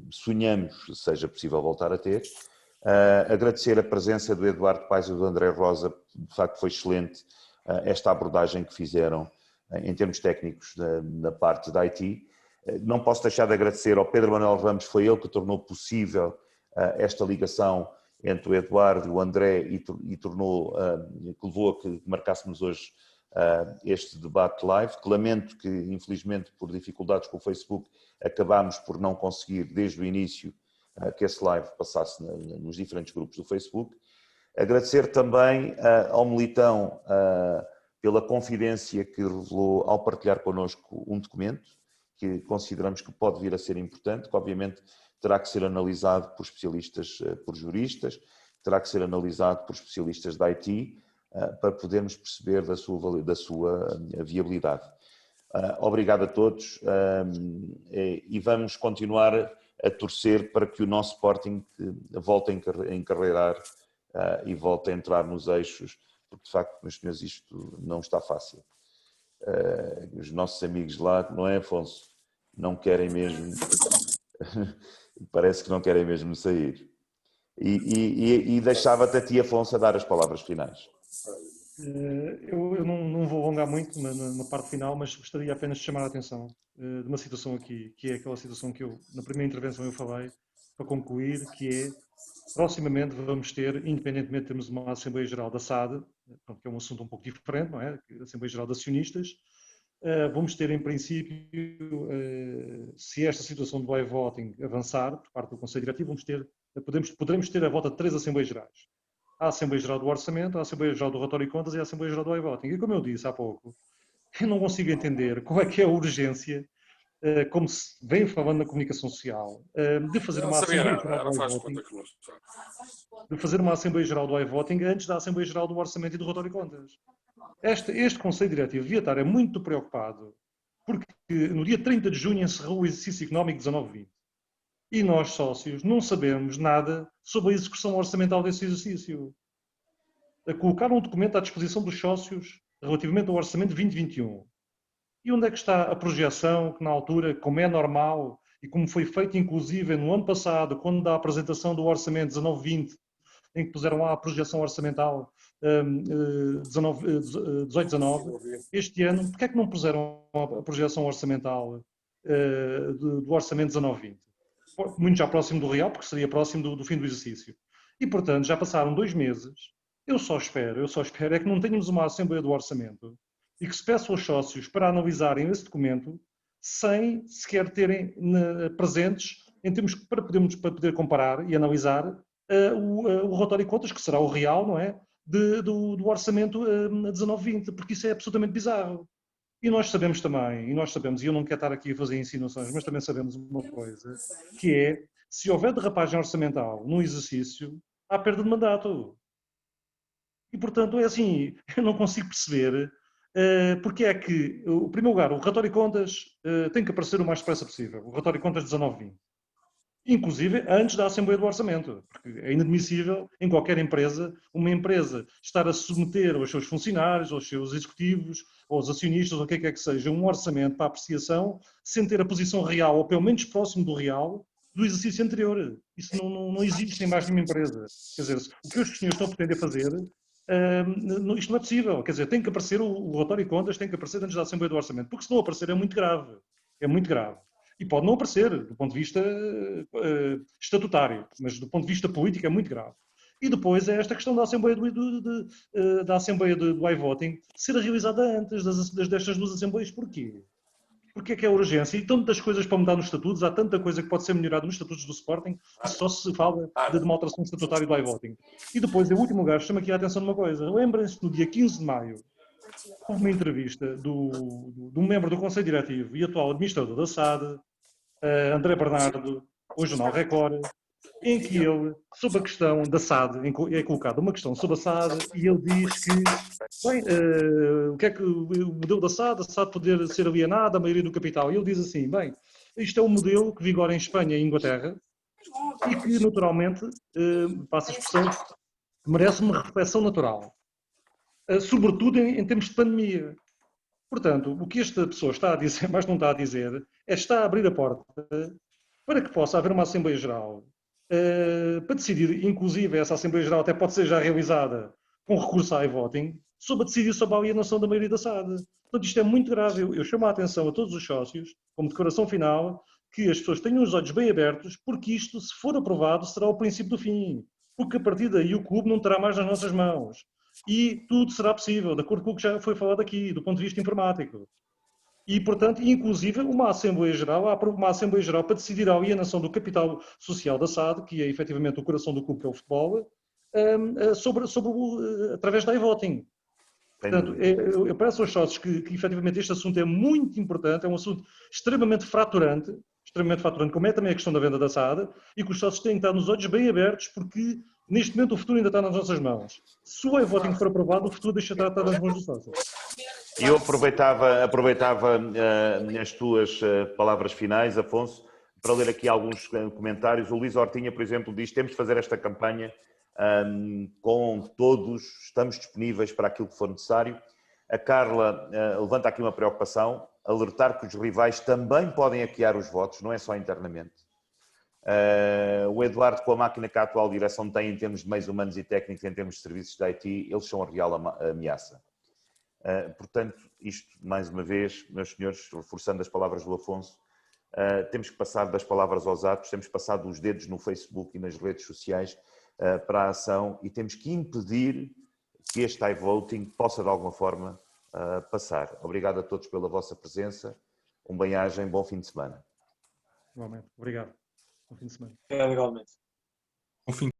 sonhamos seja possível voltar a ter. Agradecer a presença do Eduardo Paes e do André Rosa, de facto foi excelente esta abordagem que fizeram em termos técnicos na parte da IT. Não posso deixar de agradecer ao Pedro Manuel Ramos, foi ele que tornou possível esta ligação entre o Eduardo e o André e tornou, que levou a que marcássemos hoje este debate live, que lamento que, infelizmente, por dificuldades com o Facebook, acabámos por não conseguir, desde o início, que esse live passasse nos diferentes grupos do Facebook. Agradecer também ao Militão pela confidência que revelou ao partilhar connosco um documento que consideramos que pode vir a ser importante, que obviamente terá que ser analisado por especialistas, por juristas, terá que ser analisado por especialistas da IT, para podermos perceber da sua viabilidade. Obrigado a todos e vamos continuar a torcer para que o nosso Sporting volte a encarreirar e volte a entrar nos eixos, porque de facto, meus senhores, isto não está fácil. Os nossos amigos lá, não é, Afonso? Não querem mesmo, parece que não querem mesmo sair. E deixava-te a ti, Afonso, a dar as palavras finais. Eu não vou alongar muito na parte final, mas gostaria apenas de chamar a atenção de uma situação aqui, que é aquela situação que eu, na primeira intervenção, eu falei, para concluir, que é, proximamente vamos ter, independentemente de termos uma Assembleia Geral da SAD, que é um assunto um pouco diferente, não é? A Assembleia Geral de Acionistas, vamos ter, em princípio, se esta situação do iVoting avançar, por parte do Conselho Diretivo, poderemos ter a volta de 3 Assembleias Gerais. A Assembleia Geral do Orçamento, a Assembleia Geral do Relatório de Contas e a Assembleia Geral do iVoting. E como eu disse há pouco, eu não consigo entender qual é que é a urgência, como se vem falando na comunicação social, de fazer uma Assembleia Geral do iVoting, de fazer uma Assembleia Geral do iVoting antes da Assembleia Geral do Orçamento e do Relatório de Contas. Este Conselho Diretivo devia estar muito preocupado, porque no dia 30 de junho encerrou o exercício económico 19-20. E nós, sócios, não sabemos nada sobre a execução orçamental desse exercício. Colocaram um documento à disposição dos sócios relativamente ao orçamento de 2021. E onde é que está a projeção que, na altura, como é normal, e como foi feito, inclusive, no ano passado, quando da apresentação do orçamento 19-20, em que puseram lá a projeção orçamental 18-19, este ano, porquê é que não puseram a projeção orçamental do orçamento 19-20? Muito já próximo do real, porque seria próximo do fim do exercício. E, portanto, já passaram 2 meses. Eu só espero é que não tenhamos uma Assembleia do Orçamento e que se peça aos sócios para analisarem esse documento sem sequer terem presentes, em termos para poder comparar e analisar o relatório de contas, que será o real, não é? Do orçamento 19-20, porque isso é absolutamente bizarro. E nós sabemos também, e eu não quero estar aqui a fazer insinuações, mas também sabemos uma coisa, que é, se houver derrapagem orçamental no exercício, há perda de mandato. E, portanto, é assim, eu não consigo perceber porque é que, em primeiro lugar, o relatório de contas tem que aparecer o mais depressa possível, o relatório de contas 19-20. Inclusive antes da Assembleia do Orçamento, porque é inadmissível em qualquer empresa, uma empresa estar a submeter aos seus funcionários, aos seus executivos, aos acionistas, ou o que é que seja, um orçamento para apreciação, sem ter a posição real, ou pelo menos próximo do real, do exercício anterior. Isso não existe em mais nenhuma empresa. Quer dizer, o que os senhores estão a pretender fazer, isto não é possível. Quer dizer, tem que aparecer o relatório de contas, tem que aparecer antes da Assembleia do Orçamento, porque se não aparecer é muito grave. É muito grave. E pode não aparecer do ponto de vista estatutário, mas do ponto de vista político é muito grave. E depois é esta questão da Assembleia do iVoting ser realizada antes destas 2 Assembleias. Porquê? Porque é que é urgência? E tantas coisas para mudar nos estatutos, há tanta coisa que pode ser melhorada nos estatutos do Sporting, que só se fala de uma alteração estatutária do iVoting. E depois, em último lugar, chama aqui a atenção de uma coisa. Lembrem-se, no dia 15 de maio, houve uma entrevista de um membro do Conselho Diretivo e atual administrador da SAD, André Bernardo, o jornal Record, em que ele, sobre a questão da SAD, é colocada uma questão sobre a SAD e ele diz que, bem, o que é que o modelo da SAD poder ser alienada, a maioria do capital. E ele diz assim, bem, isto é um modelo que vigora em Espanha e Inglaterra e que, naturalmente, passa a expressão, merece uma reflexão natural, sobretudo em termos de pandemia. Portanto, o que esta pessoa está a dizer, mas não está a dizer, é que está a abrir a porta para que possa haver uma Assembleia Geral para decidir, inclusive essa Assembleia Geral até pode ser já realizada com recurso à e-voting, sobre a decidir sobre a alienação da maioria da SAD. Portanto, isto é muito grave. Eu chamo a atenção a todos os sócios, como declaração final, que as pessoas tenham os olhos bem abertos, porque isto, se for aprovado, será o princípio do fim. Porque a partir daí o clube não terá mais nas nossas mãos. E tudo será possível, de acordo com o que já foi falado aqui, do ponto de vista informático. E, portanto, inclusive, uma Assembleia Geral para decidir a alienação do capital social da SAD, que é efetivamente o coração do clube, que é o futebol, através da e-voting. Portanto, eu peço aos sócios que efetivamente este assunto é muito importante, é um assunto extremamente fraturante, como é também a questão da venda da SAD, e que os sócios têm que estar nos olhos bem abertos, porque neste momento o futuro ainda está nas nossas mãos. Se o e-voting for aprovado, o futuro deixa de estar nas mãos dos sócios. Eu aproveitava as tuas palavras finais, Afonso, para ler aqui alguns comentários. O Luís Hortinha, por exemplo, diz que temos de fazer esta campanha com todos, estamos disponíveis para aquilo que for necessário. A Carla levanta aqui uma preocupação, alertar que os rivais também podem hackear os votos, não é só internamente. O Eduardo, com a máquina que a atual direção tem em termos de meios humanos e técnicos, em termos de serviços de IT, eles são a real ameaça. Portanto, isto, mais uma vez, meus senhores, reforçando as palavras do Afonso, temos que passar das palavras aos atos, temos que passar dos dedos no Facebook e nas redes sociais para a ação e temos que impedir que este iVoting possa, de alguma forma, passar. Obrigado a todos pela vossa presença, bem-aja, bom fim de semana. Igualmente. Obrigado. Bom fim de semana. Obrigado, igualmente. Bom fim